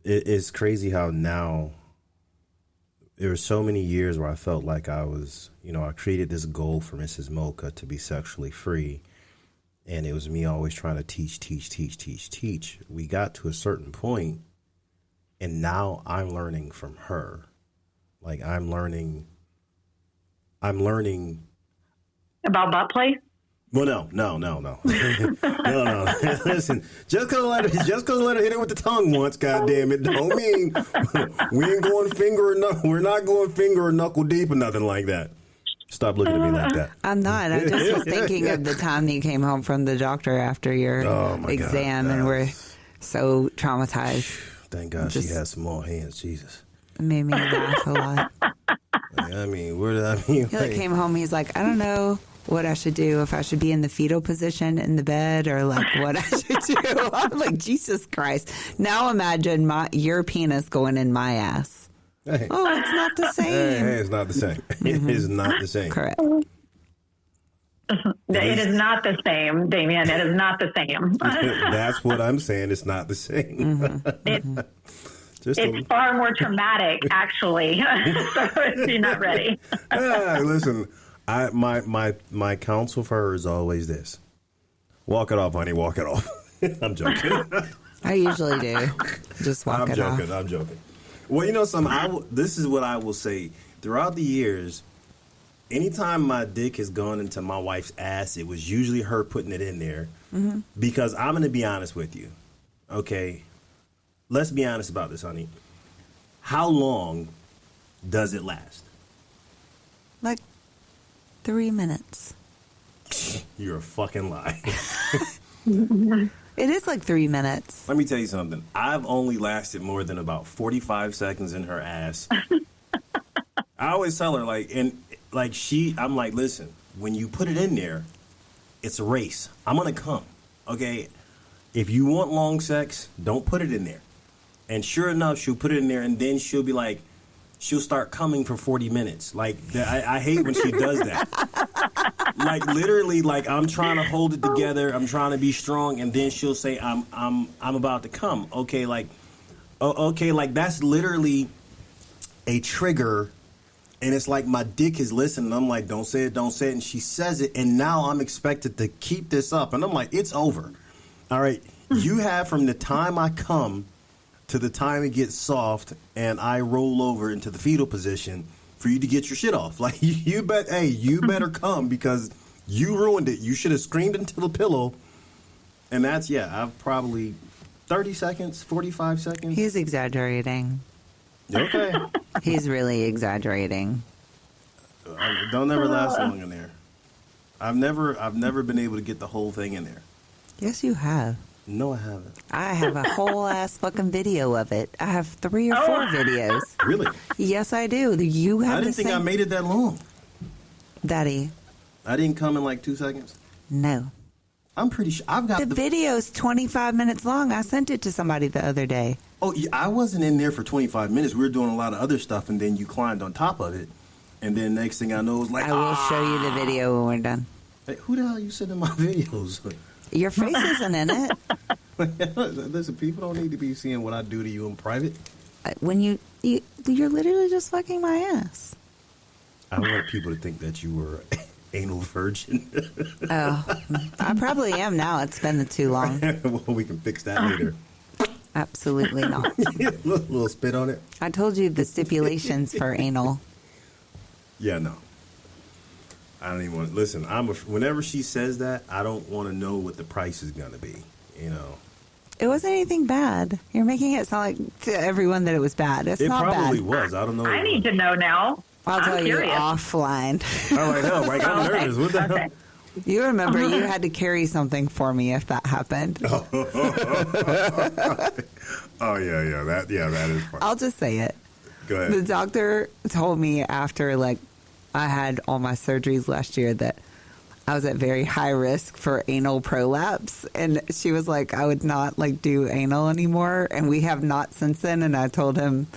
it's crazy how now there were so many years where I felt like I was, I created this goal for Mrs. Mocha to be sexually free. And it was me always trying to teach. We got to a certain point. And now I'm learning from her. Like I'm learning About butt play? Well, no. No. Listen, just cause I let her hit it with the tongue once, goddamn it, don't mean we ain't going we're not going finger or knuckle deep or nothing like that. Stop looking at me like that. I'm not. I just was thinking of the time that you came home from the doctor after your exam and were so traumatized. Thank God she has small hands. Jesus. It made me laugh a lot. He Came home. He's like, I don't know what I should do. If I should be in the fetal position in the bed or like what I should do. I'm like, Jesus Christ. Now imagine your penis going in my ass. Hey. Oh, it's not the same. Hey, it's not the same. It is not the same. Correct. It is not the same, Damien. It is not the same. That's what I'm saying. It's not the same. It's far more traumatic, actually. So if you're not ready. Listen, my counsel for her is always this: walk it off, honey. Walk it off. I'm joking. I usually do. Just walk it off. I'm joking. Well, this is what I will say. Throughout the years, anytime my dick has gone into my wife's ass, it was usually her putting it in there. Mm-hmm. Because I'm going to be honest with you. Okay? Let's be honest about this, honey. How long does it last? Like 3 minutes. You're a fucking lie. It is like 3 minutes. Let me tell you something. I've only lasted more than about 45 seconds in her ass. I always tell her, I'm like, listen, when you put it in there, it's a race. I'm going to come, okay? If you want long sex, don't put it in there. And sure enough, she'll put it in there, and then she'll be like, she'll start coming for 40 minutes. Like, I hate when she does that. Like, literally, like, I'm trying to hold it together. I'm trying to be strong, and then she'll say, I'm about to come. Okay, like, that's literally a trigger. And it's like my dick is listening. I'm like, don't say it. And she says it. And now I'm expected to keep this up. And I'm like, it's over. All right. You have from the time I come to the time it gets soft and I roll over into the fetal position for you to get your shit off. Like, you better come because you ruined it. You should have screamed into the pillow. And I've probably 30 seconds, 45 seconds. He's exaggerating. Okay. He's really exaggerating. Don't ever last long in there. I've never been able to get the whole thing in there. Yes, you have. No, I haven't. I have a whole ass fucking video of it. I have 3 or 4 videos. Really? Yes, I do. You have. I didn't think I made it that long. Daddy. I didn't come in like 2 seconds. No. I'm pretty sure I've got the video's 25 minutes long. I sent it to somebody the other day. Oh, I wasn't in there for 25 minutes. We were doing a lot of other stuff, and then you climbed on top of it. And then next thing I know, it was like, I will show you the video when we're done. Hey, who the hell you sending my videos? Your face isn't in it. Listen, people don't need to be seeing what I do to you in private. When you're literally just fucking my ass. I want people to think that you were anal virgin. Oh, I probably am now. It's been too long. Well, we can fix that later. Absolutely not. little spit on it. I told you the stipulations for anal. Yeah, no. I don't even want to listen. Whenever she says that, I don't want to know what the price is going to be. You know, it wasn't anything bad. You're making it sound like to everyone that it was bad. It's not bad. It probably was. I don't know. I need to know now. I'll tell you curious. Offline. Oh, I know. Right? I'm nervous. What the hell? You remember you had to carry something for me if that happened. Oh yeah. That is fun. I'll just say it. Go ahead. The doctor told me after I had all my surgeries last year that I was at very high risk for anal prolapse, and she was like, I would not do anal anymore, and we have not since then. And I told him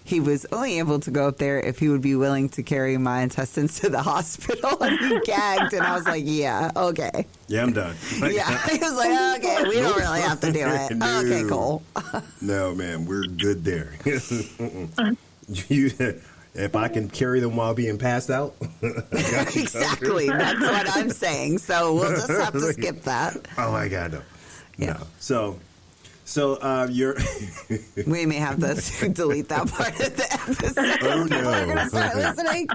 he was only able to go up there if he would be willing to carry my intestines to the hospital, and he gagged, and I was like, yeah, okay. Yeah, I'm done. Yeah, he was like, okay, we don't really have to do it. No. Okay, cool. No, man, we're good there. If I can carry them while being passed out, exactly. That's what I'm saying. So we'll just have to skip that. Oh my God, no. Yeah. No. So you're. We may have to delete that part of the episode. Oh no! We're gonna start listening.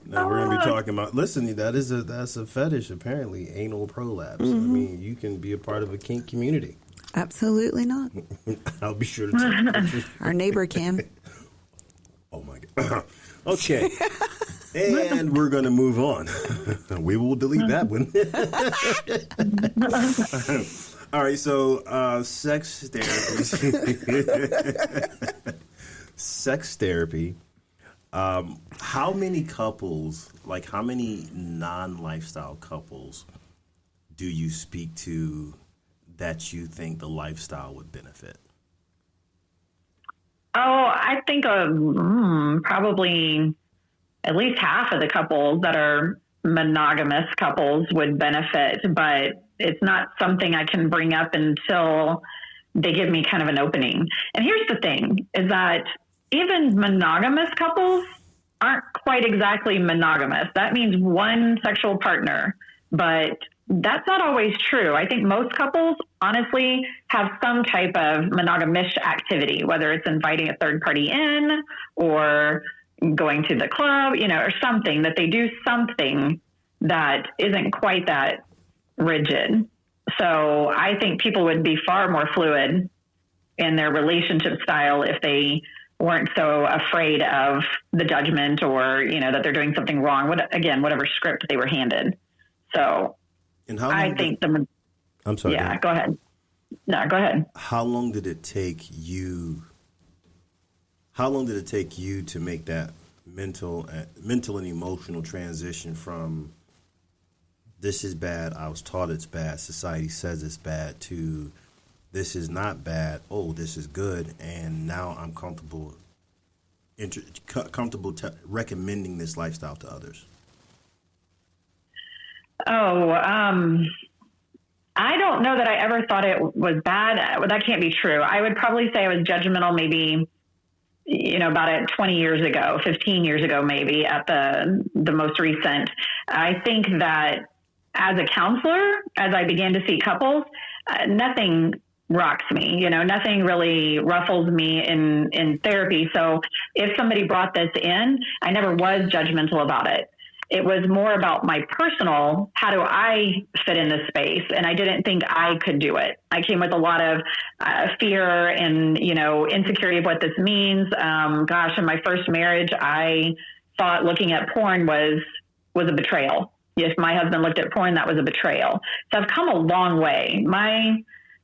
No, we're gonna be talking about. Listen, that's a fetish. Apparently, anal prolapse. Mm-hmm. I mean, you can be a part of a kink community. Absolutely not. I'll be sure to take pictures. Our neighbor can. Oh my God. Okay. And we're going to move on. We will delete that one. All right. So, sex therapy. Sex therapy. How many couples, how many non-lifestyle couples do you speak to that you think the lifestyle would benefit? Oh, I think probably at least half of the couples that are monogamous couples would benefit, but it's not something I can bring up until they give me kind of an opening. And here's the thing, is that even monogamous couples aren't quite exactly monogamous. That means one sexual partner, but that's not always true. I think most couples honestly have some type of monogamish activity, whether it's inviting a third party in or going to the club, or something, that they do something that isn't quite that rigid. So I think people would be far more fluid in their relationship style if they weren't so afraid of the judgment or, that they're doing something wrong. Whatever script they were handed. So and how I think I'm sorry. Yeah, go ahead. No, go ahead. How long did it take you to make that mental and emotional transition from this is bad, I was taught it's bad, society says it's bad, to this is not bad, oh, this is good, and now I'm comfortable recommending this lifestyle to others? Oh, I don't know that I ever thought it was bad. That can't be true. I would probably say I was judgmental maybe, about 20 years ago, 15 years ago, maybe at the most recent. I think that as a counselor, as I began to see couples, nothing rocks me, nothing really ruffles me in therapy. So if somebody brought this in, I never was judgmental about it. It was more about my personal, how do I fit in this space? And I didn't think I could do it. I came with a lot of fear and, insecurity of what this means. In my first marriage, I thought looking at porn was a betrayal. If my husband looked at porn, that was a betrayal. So I've come a long way.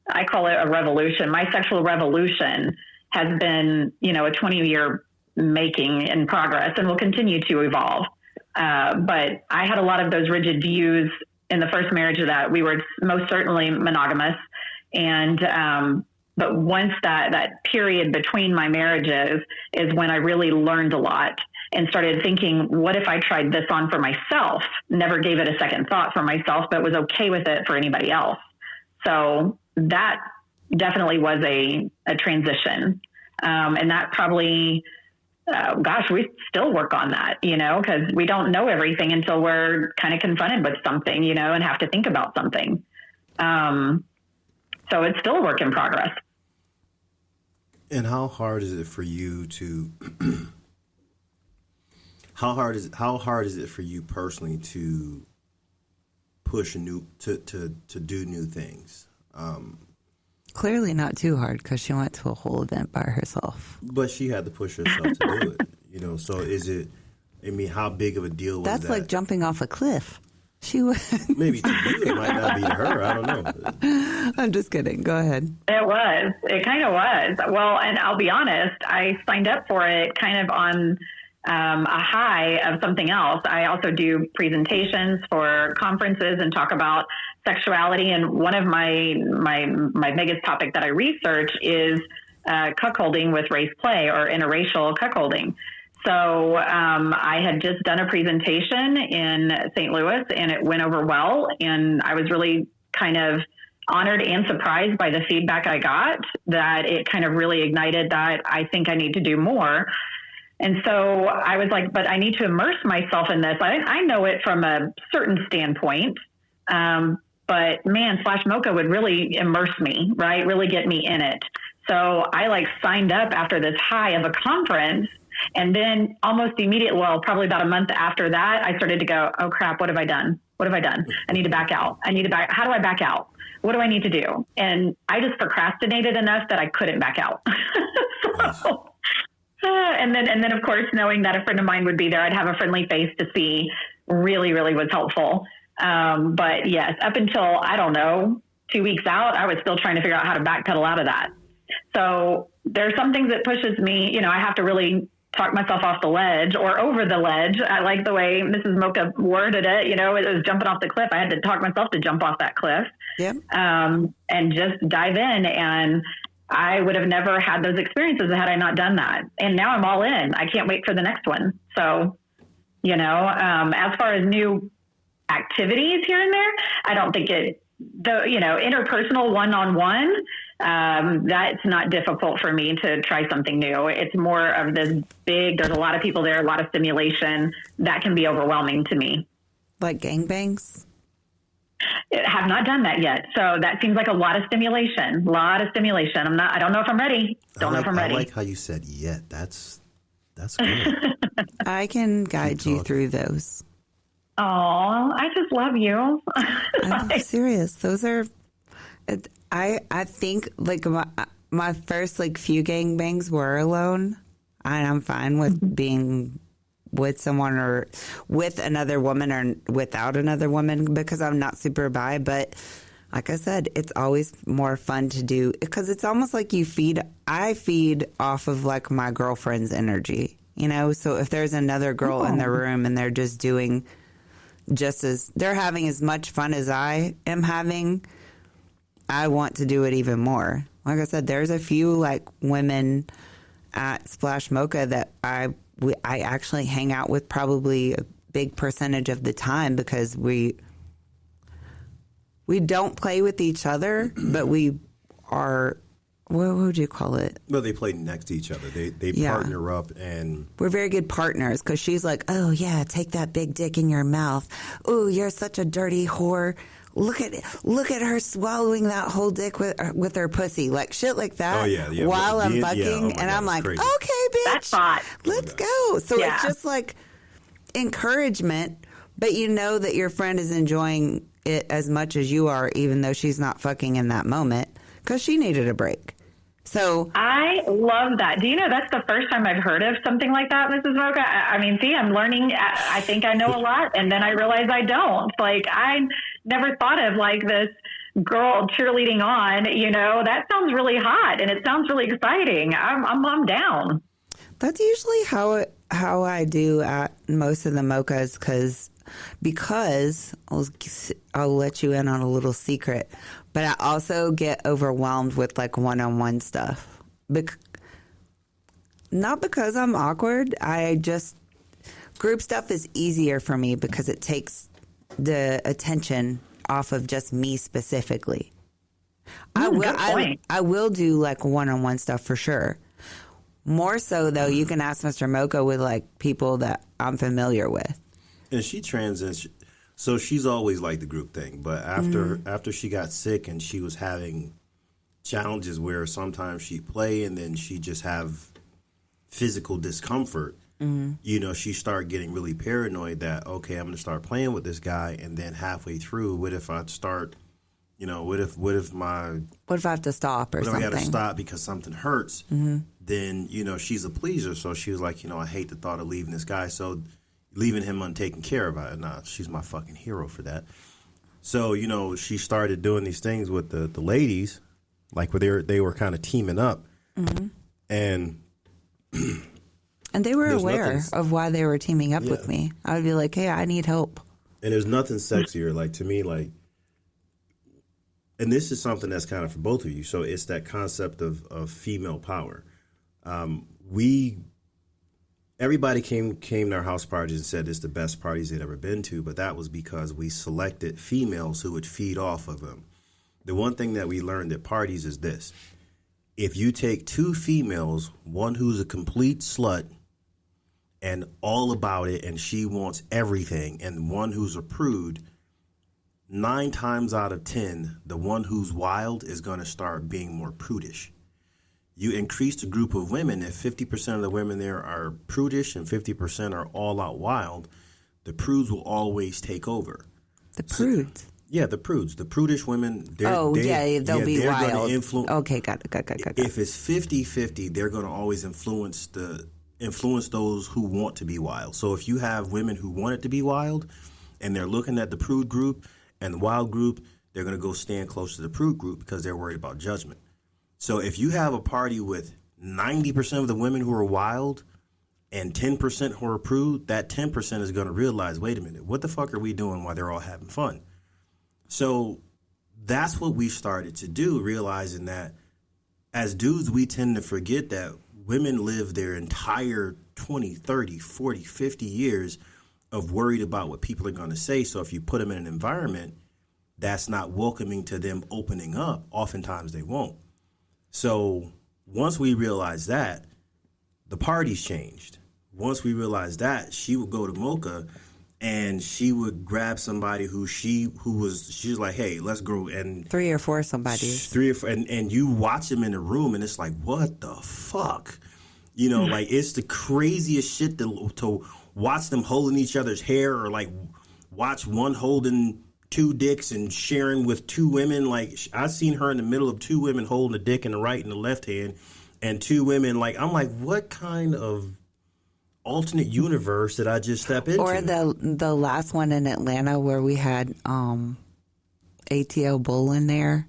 I call it a revolution. My sexual revolution has been, a 20-year making in progress and will continue to evolve. But I had a lot of those rigid views in the first marriage that we were most certainly monogamous. And But once that period between my marriages is when I really learned a lot and started thinking, what if I tried this on for myself? Never gave it a second thought for myself, but was okay with it for anybody else. So that definitely was a transition. And that probably, we still work on that, because we don't know everything until we're kind of confronted with something, and have to think about something. So it's still a work in progress. And how hard is it for you to how hard is it for you personally to push to do new things? Clearly not too hard, because she went to a whole event by herself. But she had to push herself to do it. So is it, how big of a deal was that? That's like jumping off a cliff. She was maybe to you, it might not be to her. I don't know. I'm just kidding. Go ahead. It was. It kind of was. Well, and I'll be honest, I signed up for it kind of on a high of something else. I also do presentations for conferences and talk about sexuality. And one of my biggest topic that I research is cuckolding with race play, or interracial cuckolding. So I had just done a presentation in St. Louis, and it went over well. And I was really kind of honored and surprised by the feedback I got, that it kind of really ignited that I think I need to do more. And so I was like, but I need to immerse myself in this. I know it from a certain standpoint, but man, Mocha would really immerse me, right? Really get me in it. So I signed up after this high of a conference. And then almost immediately, probably about a month after that, I started to go, oh crap, what have I done? What have I done? I need to back out. How do I back out? What do I need to do? And I just procrastinated enough that I couldn't back out. And then of course, knowing that a friend of mine would be there, I'd have a friendly face to see, really, really was helpful. But yes, up until, 2 weeks out, I was still trying to figure out how to backpedal out of that. So there's some things that pushes me, I have to really talk myself off the ledge or over the ledge. I like the way Mrs. Mocha worded it. It was jumping off the cliff. I had to talk myself to jump off that cliff. Yep. And just dive in. And I would have never had those experiences had I not done that. And now I'm all in. I can't wait for the next one. So, as far as new activities here and there, I don't think interpersonal one-on-one, that's not difficult for me to try something new. It's more of this there's a lot of people there, a lot of stimulation that can be overwhelming to me. Like gangbangs? I have not done that yet. So that seems like a lot of stimulation. I don't know if I'm ready. I like how you said yet. That's good. I can guide you through those. Oh, I just love you. I'm serious. Those are, I think my first few gangbangs were alone, and I'm fine with being with someone or with another woman or without another woman because I'm not super bi. But like I said, it's always more fun to do because it's almost like I feed off of my girlfriend's energy, So if there's another girl in the room and they're just doing they're having as much fun as I am having, I want to do it even more. Like I said, there's a few women at Splash Mocha that I actually hang out with probably a big percentage of the time because we don't play with each other, but we are, what would you call it? Well, they play next to each other. They partner up, and we're very good partners because she's like, oh yeah, take that big dick in your mouth. Oh, you're such a dirty whore. Look at her swallowing that whole dick with her pussy, shit like that. Oh yeah. While I'm fucking, and I'm like, crazy. Okay, bitch, that's hot. Let's go. So it's just encouragement, but that your friend is enjoying it as much as you are, even though she's not fucking in that moment because she needed a break. So I love that. Do you know that's the first time I've heard of something like that, Mrs. Mocha? I'm learning. I think I know a lot, and then I realize I don't. I never thought of this girl cheerleading on. That sounds really hot, and it sounds really exciting. I'm down. That's usually how how I do at most of the Mochas because I'll let you in on a little secret, but I also get overwhelmed with like one-on-one stuff. Not because I'm awkward. Group stuff is easier for me because it takes the attention off of just me specifically. I will do like one-on-one stuff for sure. More so though, you can ask Mr. Mocha with like people that I'm familiar with. And she transcends, so she's always like the group thing. But after she got sick and she was having challenges where sometimes she'd play and then she'd just have physical discomfort, you know, she started getting really paranoid that, okay, I'm going to start playing with this guy, and then halfway through, what if I start, you know, what if I have to stop or something? What if I got to stop because something hurts? Then, you know, she's a pleaser, so she was like, you know, I hate the thought of leaving this guy, so leaving him untaken care of. Nah, she's my fucking hero for that. So, you know, she started doing these things with the ladies, like where they were kind of teaming up, and they were aware of why they were teaming up with me. I would be like, hey, I need help. And there's nothing sexier, like, to me, like, and this is something that's kind of for both of you. So it's that concept of female power. Everybody came to our house parties and said it's the best parties they'd ever been to, but that was because we selected females who would feed off of them. The one thing that we learned at parties is this: if you take two females, one who's a complete slut and all about it and she wants everything, and one who's a prude, 9 times out of 10, the one who's wild is going to start being more prudish. You increase the group of women, if 50% of the women there are prudish and 50% are all out wild, the prudes will always take over. The prudes? Yeah, the prudes. The prudish women, they'll be wild. Okay, got it. If it's 50-50, they're going to always influence those who want to be wild. So if you have women who want it to be wild and they're looking at the prude group and the wild group, they're going to go stand close to the prude group because they're worried about judgment. So if you have a party with 90% of the women who are wild and 10% who are prude, that 10% is going to realize, wait a minute, what the fuck are we doing while they're all having fun? So that's what we started to do, realizing that as dudes, we tend to forget that women live their entire 20, 30, 40, 50 years of worried about what people are going to say. So if you put them in an environment that's not welcoming to them opening up, oftentimes they won't. So once we realized that, the parties changed. Once we realized that, she would go to Mocha and she would grab somebody she was like, hey, let's go. And 3 or 4 somebodies. 3 or 4, and you watch them in the room and it's like, what the fuck? You know, like, it's the craziest shit to watch them holding each other's hair, or like watch one holding 2 dicks and sharing with 2 women. Like, I've seen her in the middle of 2 women holding a dick in the right and the left hand, and 2 women, like, I'm like, what kind of alternate universe did I just step into? Or the last one in Atlanta where we had ATL Bull in there.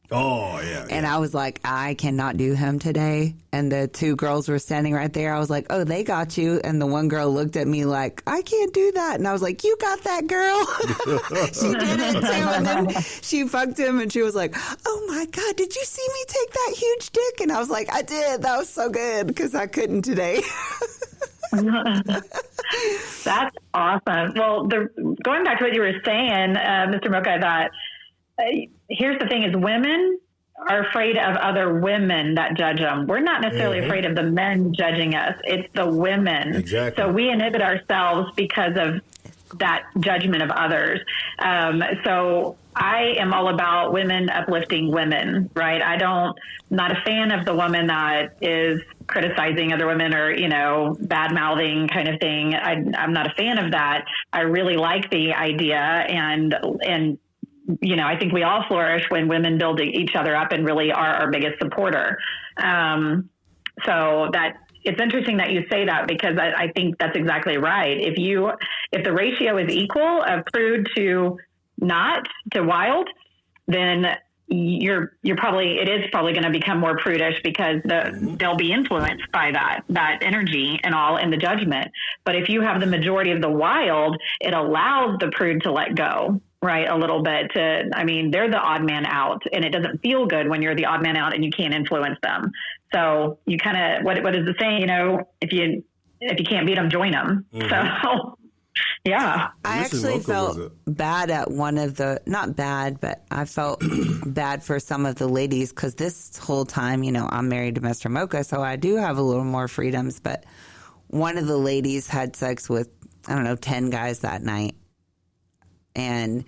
Oh, yeah. And I was like, I cannot do him today. And the 2 girls were standing right there. I was like, oh, they got you. And the one girl looked at me like, I can't do that. And I was like, you got that, girl. She did it too. And then she fucked him and she was like, oh my God, did you see me take that huge dick? And I was like, I did. That was so good because I couldn't today. That's awesome. Well, going back to what you were saying, Mr. Mocha, I thought, here's the thing: is women are afraid of other women that judge them. We're not necessarily afraid of the men judging us. It's the women. Exactly. So we inhibit ourselves because of that judgment of others. So I am all about women uplifting women, right? Not a fan of the woman that is criticizing other women or, bad mouthing kind of thing. I'm not a fan of that. I really like the idea, and I think we all flourish when women build each other up and really are our biggest supporter. So that it's interesting that you say that, because I think that's exactly right. If the ratio is equal of prude to not to wild, then it is probably going to become more prudish because they'll be influenced by that energy and all in the judgment. But if you have the majority of the wild, it allows the prude to let go, right? A little bit they're the odd man out, and it doesn't feel good when you're the odd man out and you can't influence them. So you kind of, what is the saying, if you can't beat them, join them. So yeah. I actually felt bad at not bad, but I felt bad for some of the ladies because this whole time, I'm married to Mr. Mocha, so I do have a little more freedoms. But one of the ladies had sex with, 10 guys that night. And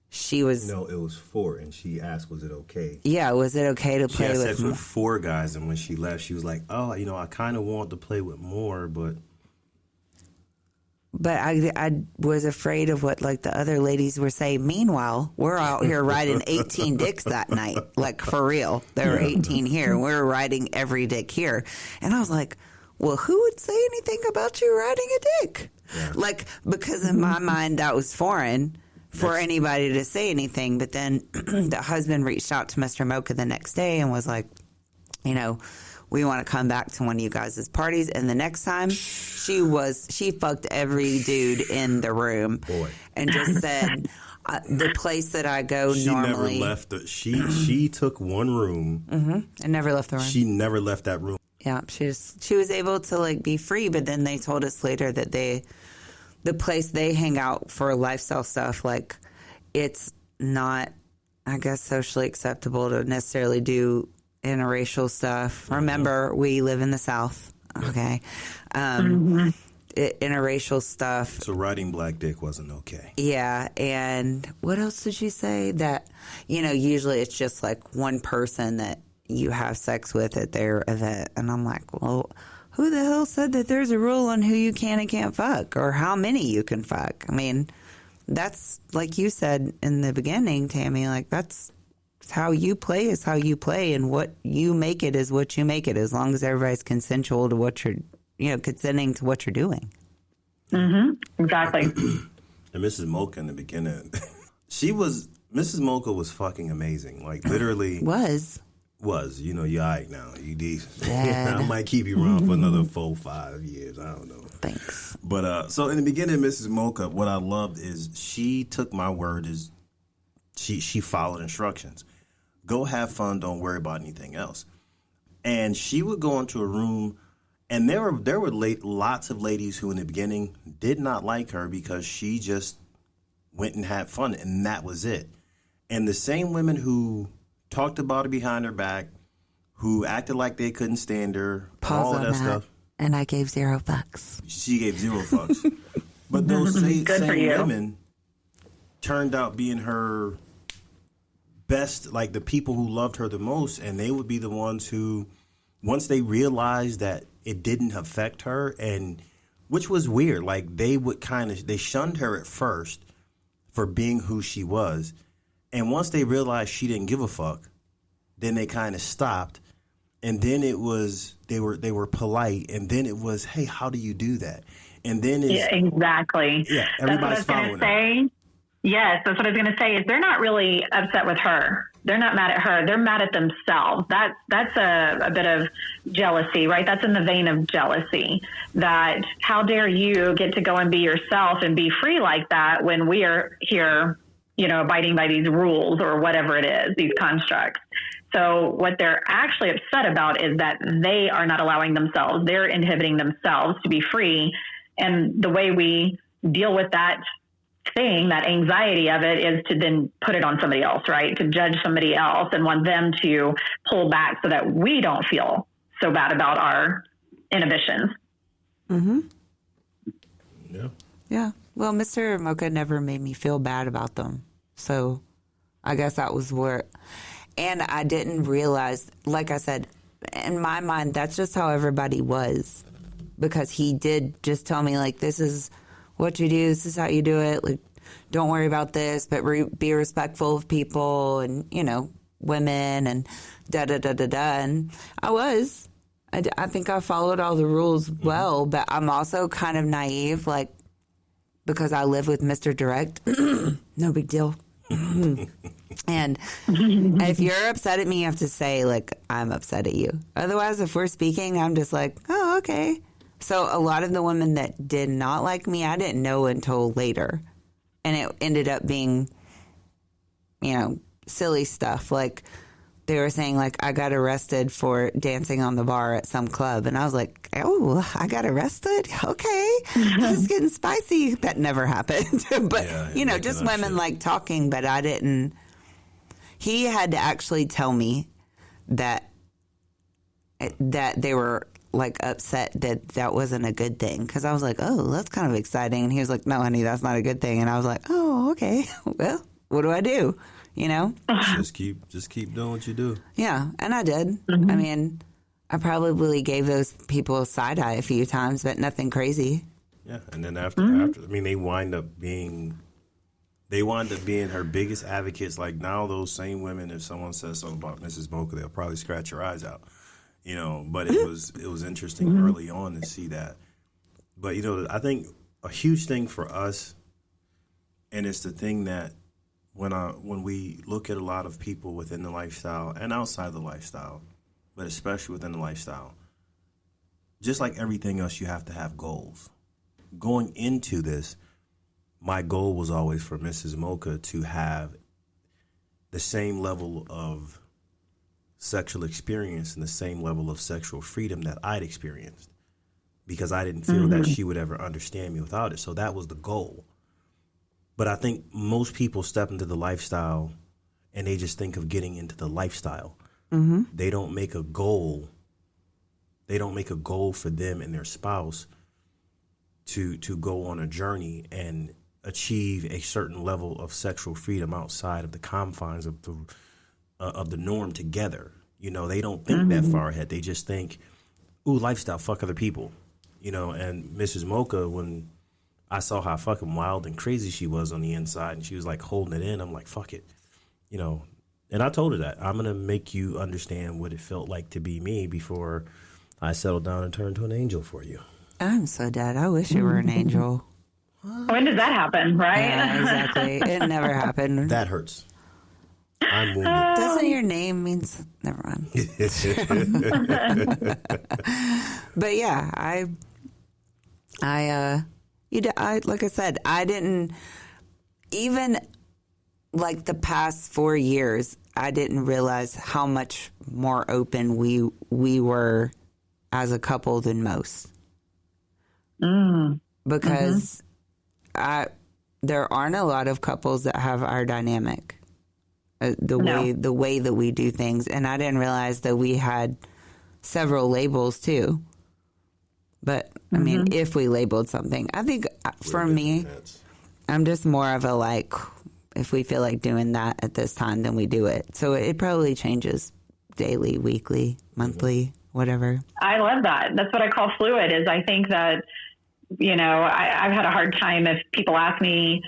she was... No, it was 4, and she asked, was it okay? Yeah, was it okay to play with... She had sex with 4 guys, and when she left, she was like, oh, I kind of want to play with more, but... But I was afraid of what, the other ladies were saying. Meanwhile, we're out here riding 18 dicks that night. For real. There were 18 here, and we were riding every dick here. And I was like, well, who would say anything about you riding a dick? Yeah. Because in my mind, that was foreign for anybody to say anything. But then the husband reached out to Mr. Mocha the next day and was like, we want to come back to one of you guys' parties. And the next time she fucked every dude in the room. Boy. And just said, the place that I go normally. She never left. She took one room. And never left the room. She never left that room. Yeah. She was able to be free. But then they told us later that the place they hang out for lifestyle stuff, it's not, I guess, socially acceptable to necessarily do interracial stuff. Remember, we live in the South. Okay. Interracial stuff. So riding black dick wasn't okay. Yeah. And what else did you say? That, usually it's just one person that you have sex with at their event. And I'm like, well, who the hell said that there's a rule on who you can and can't fuck or how many you can fuck? That's like you said in the beginning, Tammy, that's how you play is how you play, and what you make it is what you make it, as long as everybody's consensual to what you're, consenting to what you're doing. Exactly. And Mrs. Mocha in the beginning, Mrs. Mocha was fucking amazing. Literally. Was, you're all right now. You decent. I might keep you around for another 4-5 years. I don't know. Thanks. But, so in the beginning, Mrs. Mocha, what I loved is she took my word as she followed instructions. Go have fun. Don't worry about anything else. And she would go into a room, and there were lots of ladies who in the beginning did not like her because she just went and had fun, and that was it. And the same women who talked about her behind her back, who acted like they couldn't stand her, all of that stuff. And I gave 0 fucks. She gave 0 fucks. But those same women turned out being her best, the people who loved her the most, and they would be the ones who, once they realized that it didn't affect her, and which was weird, they would they shunned her at first for being who she was, and once they realized she didn't give a fuck, then they kind of stopped, and then it was they were polite, and then it was, hey, how do you do that? And then exactly. Yeah, everybody's following her. Yes, that's what I was going to say. Is they're not really upset with her. They're not mad at her. They're mad at themselves. That's a bit of jealousy, right? That's in the vein of jealousy. That how dare you get to go and be yourself and be free like that when we are here, abiding by these rules or whatever it is, these constructs. So what they're actually upset about is that they are not allowing themselves. They're inhibiting themselves to be free, and the way we deal with that thing, that anxiety of it, is to then put it on somebody else, right? To judge somebody else and want them to pull back so that we don't feel so bad about our inhibitions. Yeah. Well, Mr. Mocha never made me feel bad about them. So I guess that was where, and I didn't realize, like I said, in my mind, that's just how everybody was, because he did just tell me, this is what you do, this is how you do it. Don't worry about this, but be respectful of people and, women and da-da-da-da-da. And I think I followed all the rules well, but I'm also kind of naive, because I live with Mr. Direct. No big deal. And if you're upset at me, you have to say, like, I'm upset at you. Otherwise, if we're speaking, I'm just like, oh, okay. So a lot of the women that did not like me, I didn't know until later. And it ended up being, silly stuff. Like, they were saying, like, I got arrested for dancing on the bar at some club. And I was like, oh, I got arrested? Okay. This is getting spicy. That never happened. But, just women like talking, but I didn't. He had to actually tell me that they were, like, upset that wasn't a good thing. Because I was like, oh, that's kind of exciting. And he was like, no, honey, that's not a good thing. And I was like, oh, okay. Well, what do I do? Just keep doing what you do. Yeah, and I did. Mm-hmm. I mean, I probably gave those people a side eye a few times, but nothing crazy. Yeah, and then after, they wind up being her biggest advocates. Like, now, those same women, if someone says something about Mrs. Mocha, they'll probably scratch your eyes out. But it was interesting early on to see that. But I think a huge thing for us, and it's the thing that. When we look at a lot of people within the lifestyle and outside the lifestyle, but especially within the lifestyle, just like everything else, you have to have goals. Going into this, my goal was always for Mrs. Mocha to have the same level of sexual experience and the same level of sexual freedom that I'd experienced, because I didn't feel that she would ever understand me without it. So that was the goal. But I think most people step into the lifestyle and they just think of getting into the lifestyle. Mm-hmm. They don't make a goal. They don't make a goal for them and their spouse to go on a journey and achieve a certain level of sexual freedom outside of the confines of the norm together. They don't think that far ahead. They just think, ooh, lifestyle, fuck other people. And Mrs. Mocha, when I saw how fucking wild and crazy she was on the inside, and she was like holding it in. I'm like, fuck it. And I told her that I'm going to make you understand what it felt like to be me before I settled down and turned to an angel for you. I'm so dead. I wish you were an angel. When did that happen, right? Yeah, exactly. It never happened. That hurts. I'm wounded. Doesn't your name means... Never mind. But yeah, like I said, I didn't, even like the past 4 years, I didn't realize how much more open we were as a couple than most. Because there aren't a lot of couples that have our dynamic, the way that we do things. And I didn't realize that we had several labels too. But, I mean, if we labeled something, I think for me, I'm just more of a, like, if we feel like doing that at this time, then we do it. So it probably changes daily, weekly, monthly, whatever. I love that. That's what I call fluid, is I think that, I've had a hard time if people ask me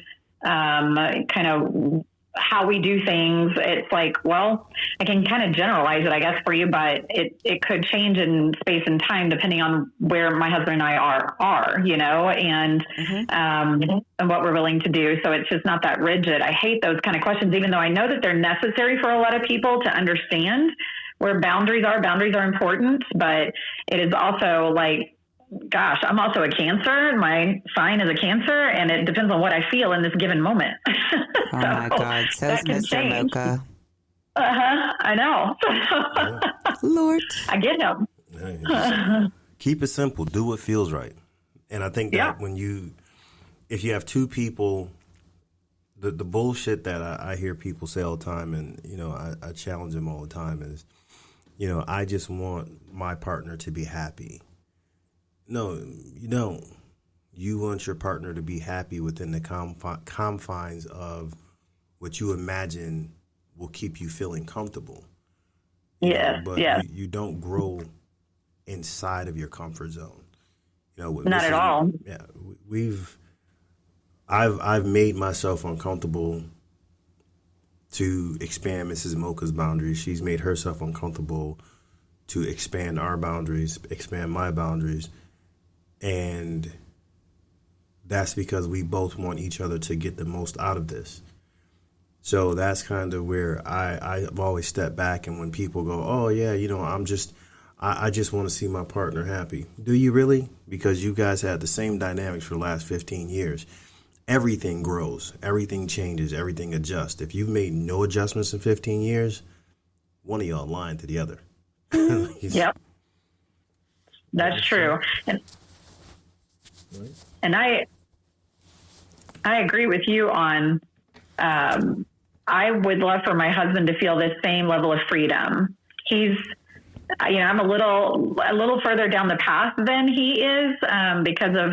kind of how we do things. It's like, well, I can kind of generalize it, I guess, for you, but it could change in space and time depending on where my husband and I are, and what we're willing to do. So it's just not that rigid. I hate those kind of questions, even though I know that they're necessary for a lot of people to understand where boundaries are. Boundaries are important, but it is also like, gosh, I'm also a Cancer. My sign is a Cancer, and it depends on what I feel in this given moment. Oh my God. So is Mr. Mocha. I know. Lord. I get him. Keep it simple. Do what feels right. And I think that if you have two people, the bullshit that I hear people say all the time, and, I challenge them all the time is, I just want my partner to be happy. No, you don't. You want your partner to be happy within the confines of what you imagine will keep you feeling comfortable. But you don't grow inside of your comfort zone. Not at all. Yeah, I've made myself uncomfortable to expand Mrs. Mocha's boundaries. She's made herself uncomfortable to expand our boundaries, expand my boundaries. And that's because we both want each other to get the most out of this. So that's kind of where I've always stepped back. And when people go, oh, yeah, I just want to see my partner happy. Do you really? Because you guys had the same dynamics for the last 15 years. Everything grows. Everything changes. Everything adjusts. If you've made no adjustments in 15 years, one of y'all lying to the other. Yep. That's true. And I agree with you on, I would love for my husband to feel the same level of freedom. He's, I'm a little further down the path than he is, because of,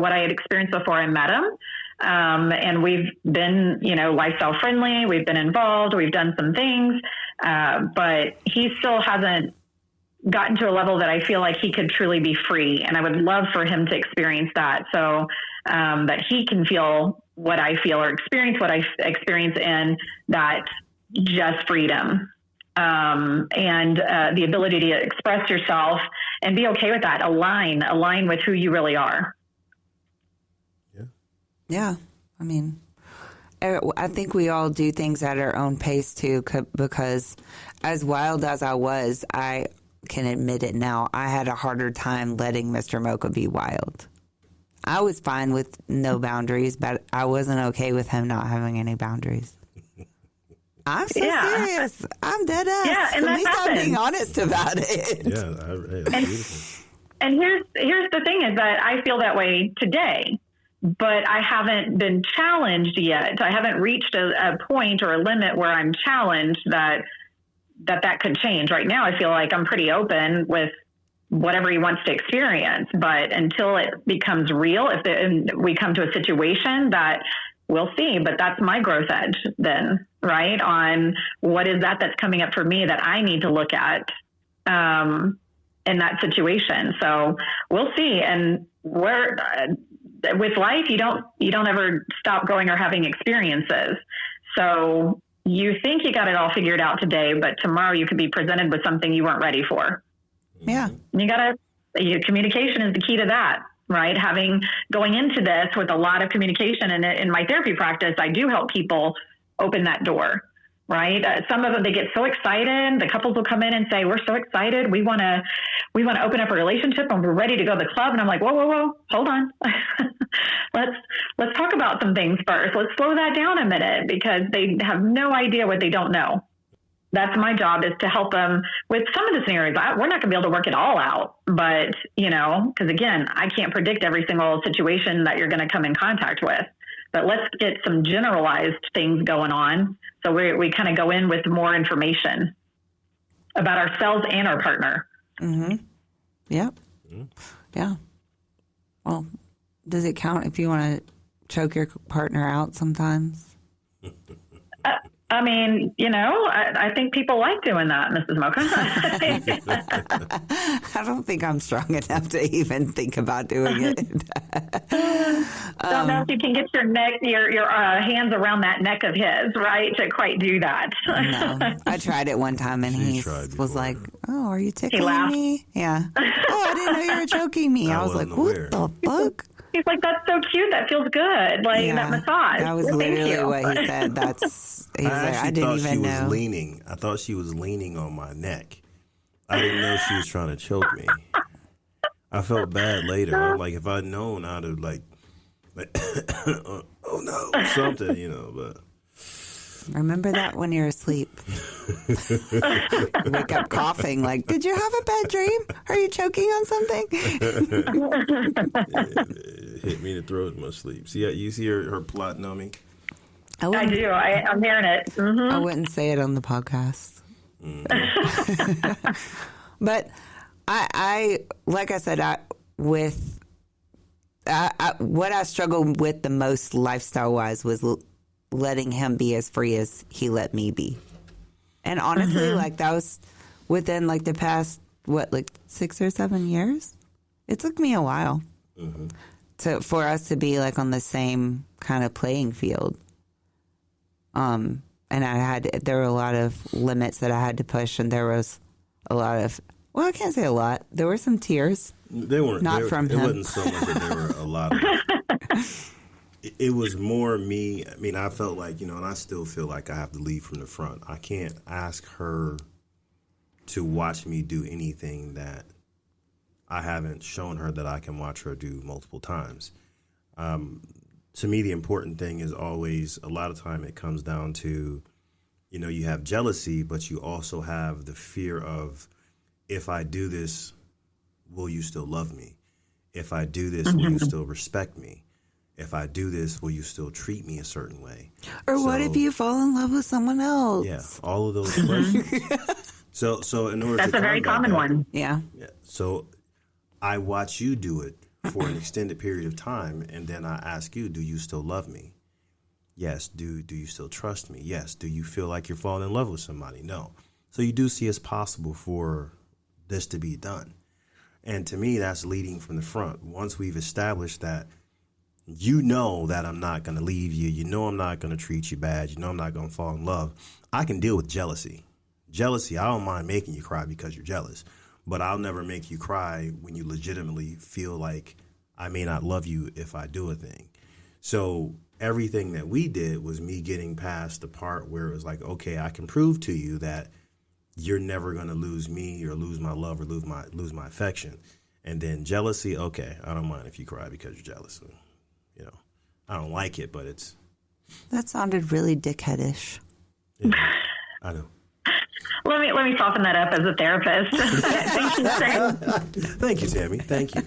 what I had experienced before I met him. And we've been, lifestyle friendly. We've been involved. We've done some things, but he still hasn't gotten to a level that I feel like he could truly be free. And I would love for him to experience that. So, that he can feel what I feel or experience what I experience in that just freedom. And the ability to express yourself and be okay with that. Align with who you really are. Yeah. I mean, I think we all do things at our own pace too, because as wild as I was, I can admit it now, I had a harder time letting Mr. Mocha be wild. I was fine with no boundaries, but I wasn't okay with him not having any boundaries. I'm so serious. I'm dead ass. Yeah, and at least I'm being honest about it. Yeah, beautiful. And here's the thing is that I feel that way today, but I haven't been challenged yet. I haven't reached a point or a limit where I'm challenged that could change. Right now, I feel like I'm pretty open with whatever he wants to experience, but until it becomes real, we come to a situation that we'll see, but that's my growth edge then, right? On what is that's coming up for me that I need to look at, in that situation. So we'll see. And with life, you don't ever stop growing or having experiences. So you think you got it all figured out today, but tomorrow you could be presented with something you weren't ready for. Yeah. Communication is the key to that, right? Going into this with a lot of communication, and in my therapy practice, I do help people open that door, right? Some of them, they get so excited. The couples will come in and say, we're so excited. We want to open up a relationship and we're ready to go to the club. And I'm like, whoa, hold on. Let's talk about some things first. Let's slow that down a minute, because they have no idea what they don't know. That's my job, is to help them with some of the scenarios. We're not going to be able to work it all out, but, because again, I can't predict every single situation that you're going to come in contact with, but let's get some generalized things going on. So we kind of go in with more information about ourselves and our partner. Mm-hmm. Yep. Yeah. Well, does it count if you want to choke your partner out sometimes? I mean, I think people like doing that, Mrs. Mocha. I don't think I'm strong enough to even think about doing it. Don't know if you can get your hands around that neck of his, right, to quite do that. No, I tried it one time, and he was like, "Oh, are you tickling me?" Yeah. Oh, I didn't know you were choking me. I was like, "What the fuck?" He's like, "That's so cute. That feels good." Like that massage. That was literally what he said. I didn't even know. I thought she was leaning on my neck. I didn't know she was trying to choke me. I felt bad later. I'm like, if I'd known, I'd have like oh no, something, but. Remember that when you're asleep. Wake up coughing like, did you have a bad dream? Are you choking on something? It hit me in the throat in my sleep. See, you see her plotting on me? I do. I'm hearing it. Mm-hmm. I wouldn't say it on the podcast. Mm-hmm. But I like I said, what I struggled with the most lifestyle-wise was letting him be as free as he let me be. And honestly, that was within the past, 6 or 7 years? It took me a while for us to be on the same kind of playing field. And there were a lot of limits that I had to push, and there was a lot of, I can't say a lot. There were some tears. They weren't. Not from him. It wasn't so much that there were a lot of it was more me. I mean, I felt like, and I still feel like I have to lead from the front. I can't ask her to watch me do anything that I haven't shown her that I can watch her do multiple times. To me, the important thing is always, a lot of time it comes down to, you have jealousy, but you also have the fear of, if I do this, will you still love me? If I do this, will you still respect me? If I do this, will you still treat me a certain way? Or what if you fall in love with someone else? Yeah, all of those questions. So in order That's to a very common one. Yeah. So I watch you do it for an extended period of time, and then I ask you, do you still love me? Yes. Do you still trust me? Yes. Do you feel like you're falling in love with somebody? No. So you do see it's possible for this to be done. And to me, that's leading from the front. Once we've established that, that I'm not going to leave you, I'm not going to treat you bad, I'm not going to fall in love, I can deal with jealousy. Jealousy, I don't mind making you cry because you're jealous, but I'll never make you cry when you legitimately feel like I may not love you if I do a thing. So everything that we did was me getting past the part where it was like, okay, I can prove to you that you're never going to lose me or lose my love or lose my affection. And then jealousy, okay, I don't mind if you cry because you're jealous. I don't like it, but it's... That sounded really dickheadish. Yeah, I know. Let me soften that up as a therapist. Thank you, Sam. Thank you, Tammy. Thank you.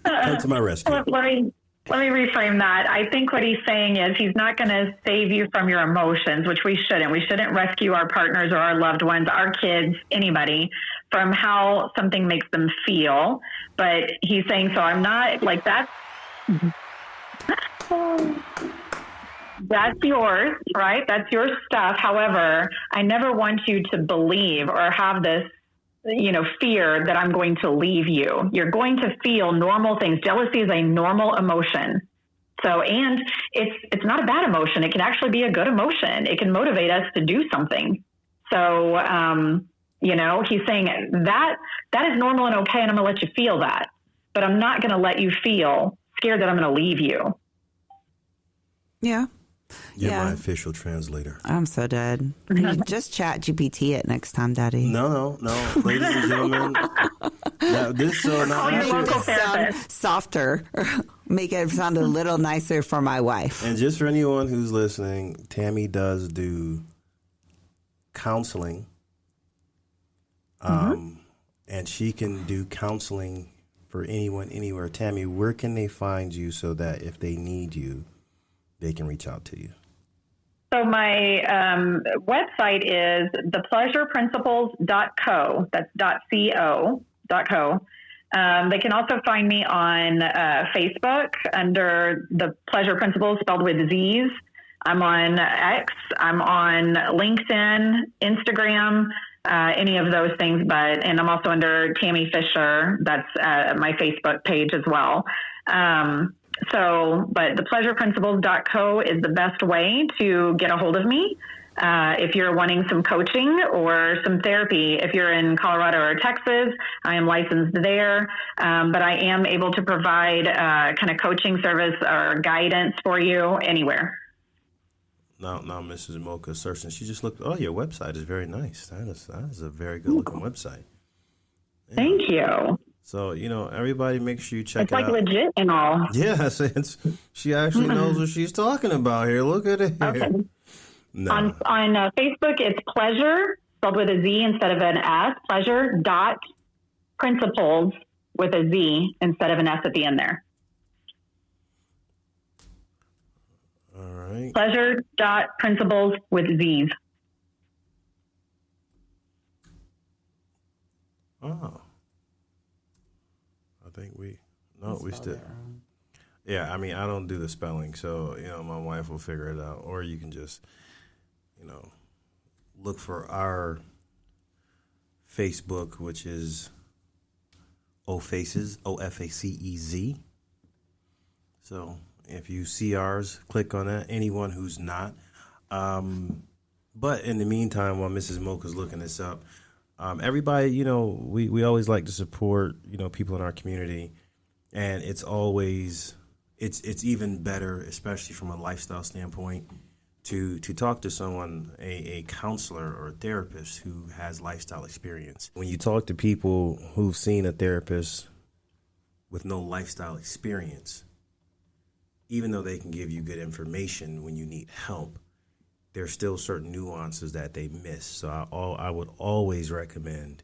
Come to my rescue. Let me reframe that. I think what he's saying is he's not going to save you from your emotions, which we shouldn't. We shouldn't rescue our partners or our loved ones, our kids, anybody, from how something makes them feel. But he's saying, so I'm not like that. That's yours, right? That's your stuff. However, I never want you to believe or have this, fear that I'm going to leave you. You're going to feel normal things. Jealousy is a normal emotion. So, and it's not a bad emotion. It can actually be a good emotion. It can motivate us to do something. So, he's saying that is normal and okay, and I'm going to let you feel that. But I'm not going to let you feel scared that I'm going to leave you. Yeah. You're my official translator. I'm so dead. Just chat GPT it next time, Daddy. No. Ladies and gentlemen. Sound softer. Make it sound a little nicer for my wife. And just for anyone who's listening, Tammy does do counseling. And she can do counseling for anyone, anywhere. Tammy, where can they find you so that if they need you, they can reach out to you? So my website is thepleasureprinciples.co. That's .co. They can also find me on Facebook under The Pleasure Principles, spelled with Z's. I'm on X. I'm on LinkedIn, Instagram, any of those things. And I'm also under Tammy Fisher. That's my Facebook page as well. But thepleasureprinciples.co is the best way to get a hold of me. If you're wanting some coaching or some therapy, if you're in Colorado or Texas, I am licensed there. But I am able to provide kind of coaching service or guidance for you anywhere. Now, Mrs. Mocha searching. She just looked. Oh, your website is very nice. That is a very good looking website. Yeah. Thank you. So, everybody make sure you check it out. It's like legit and all. Yes, she actually knows what she's talking about here. Look at it. Okay. No. On Facebook, it's pleasure, spelled with a Z instead of an S, pleasure.principles with a Z instead of an S at the end there. All right. Pleasure.principles with Z's. Oh. I think we still. Yeah, I mean, I don't do the spelling, so, my wife will figure it out. Or you can just, look for our Facebook, which is OFACEZ, OFACEZ. So if you see ours, click on that. Anyone who's not. But in the meantime, while Mrs. Mocha's looking this up, everybody, we always like to support, people in our community. And it's it's even better, especially from a lifestyle standpoint, to talk to someone, a counselor or a therapist who has lifestyle experience. When you talk to people who've seen a therapist with no lifestyle experience, even though they can give you good information when you need help, there's still certain nuances that they miss. So I would always recommend,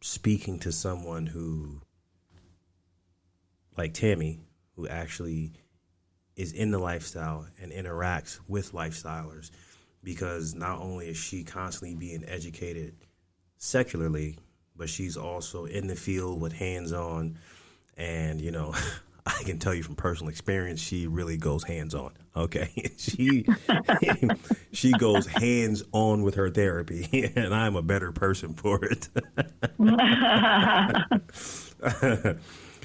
speaking to someone who, like Tammy, who actually is in the lifestyle and interacts with lifestylers, because not only is she constantly being educated secularly, but she's also in the field with hands-on. And, I can tell you from personal experience, she really goes hands-on. Okay. She goes hands-on with her therapy, and I'm a better person for it.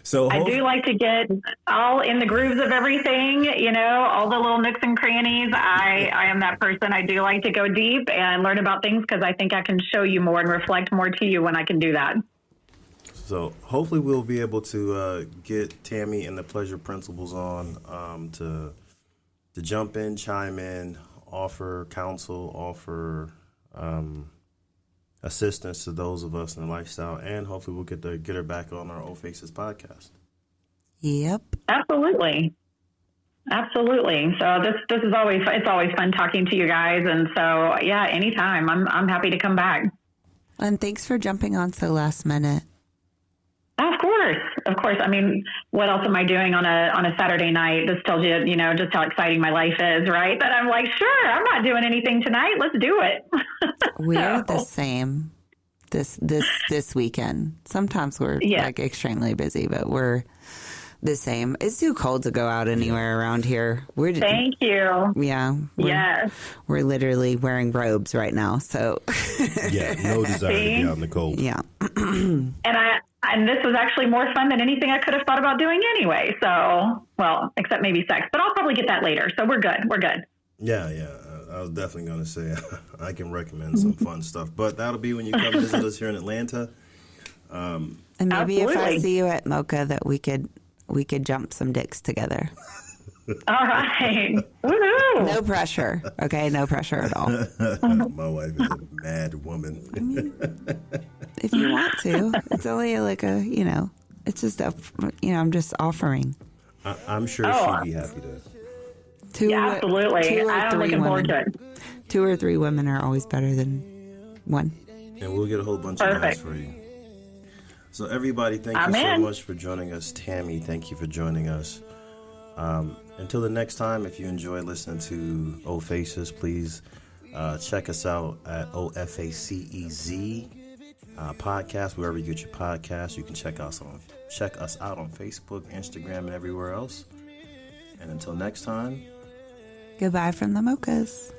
So I do like to get all in the grooves of everything, all the little nooks and crannies. I am that person. I do like to go deep and learn about things because I think I can show you more and reflect more to you when I can do that. So hopefully we'll be able to get Tammy and the Pleasure Principles on to jump in, chime in, offer counsel, offer assistance to those of us in the lifestyle, and hopefully we'll get her back on our Old Faces podcast. Yep. Absolutely. So this is it's always fun talking to you guys, and so yeah, anytime I'm happy to come back. And thanks for jumping on so last minute. Of course. I mean, what else am I doing on a Saturday night? This tells you, just how exciting my life is, right? That I'm like, sure, I'm not doing anything tonight. Let's do it. We're the same this weekend. Sometimes we're like extremely busy, but we're the same. It's too cold to go out anywhere around here. Thank you. Yeah. Yes. We're literally wearing robes right now. So yeah, no desire to be out in the cold. Yeah. And this was actually more fun than anything I could have thought about doing anyway. So, well, except maybe sex, but I'll probably get that later. So we're good. Yeah. I was definitely going to say I can recommend some fun stuff, but that'll be when you come visit us here in Atlanta. And maybe Absolutely. If I see you at Mocha, that we could jump some dicks together. All right. Woohoo. No pressure. Okay, no pressure at all. My wife is a mad woman. I mean, if you want to, it's only like it's just I'm just offering. I'm sure she'd be happy to. Absolutely. I'm looking forward to it. 2 or 3 women are always better than 1. And we'll get a whole bunch of guys for you. So everybody, thank you so much for joining us. Tammy, thank you for joining us. Until the next time, if you enjoy listening to Old Faces, please check us out at OFACEZ podcast, wherever you get your podcasts. You can check us out on Facebook, Instagram, and everywhere else. And until next time, goodbye from the Mochas.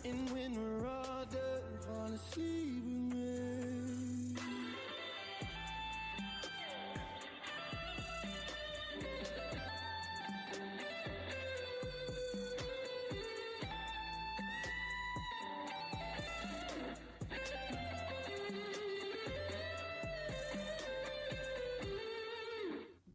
And when we're all done, fall asleep.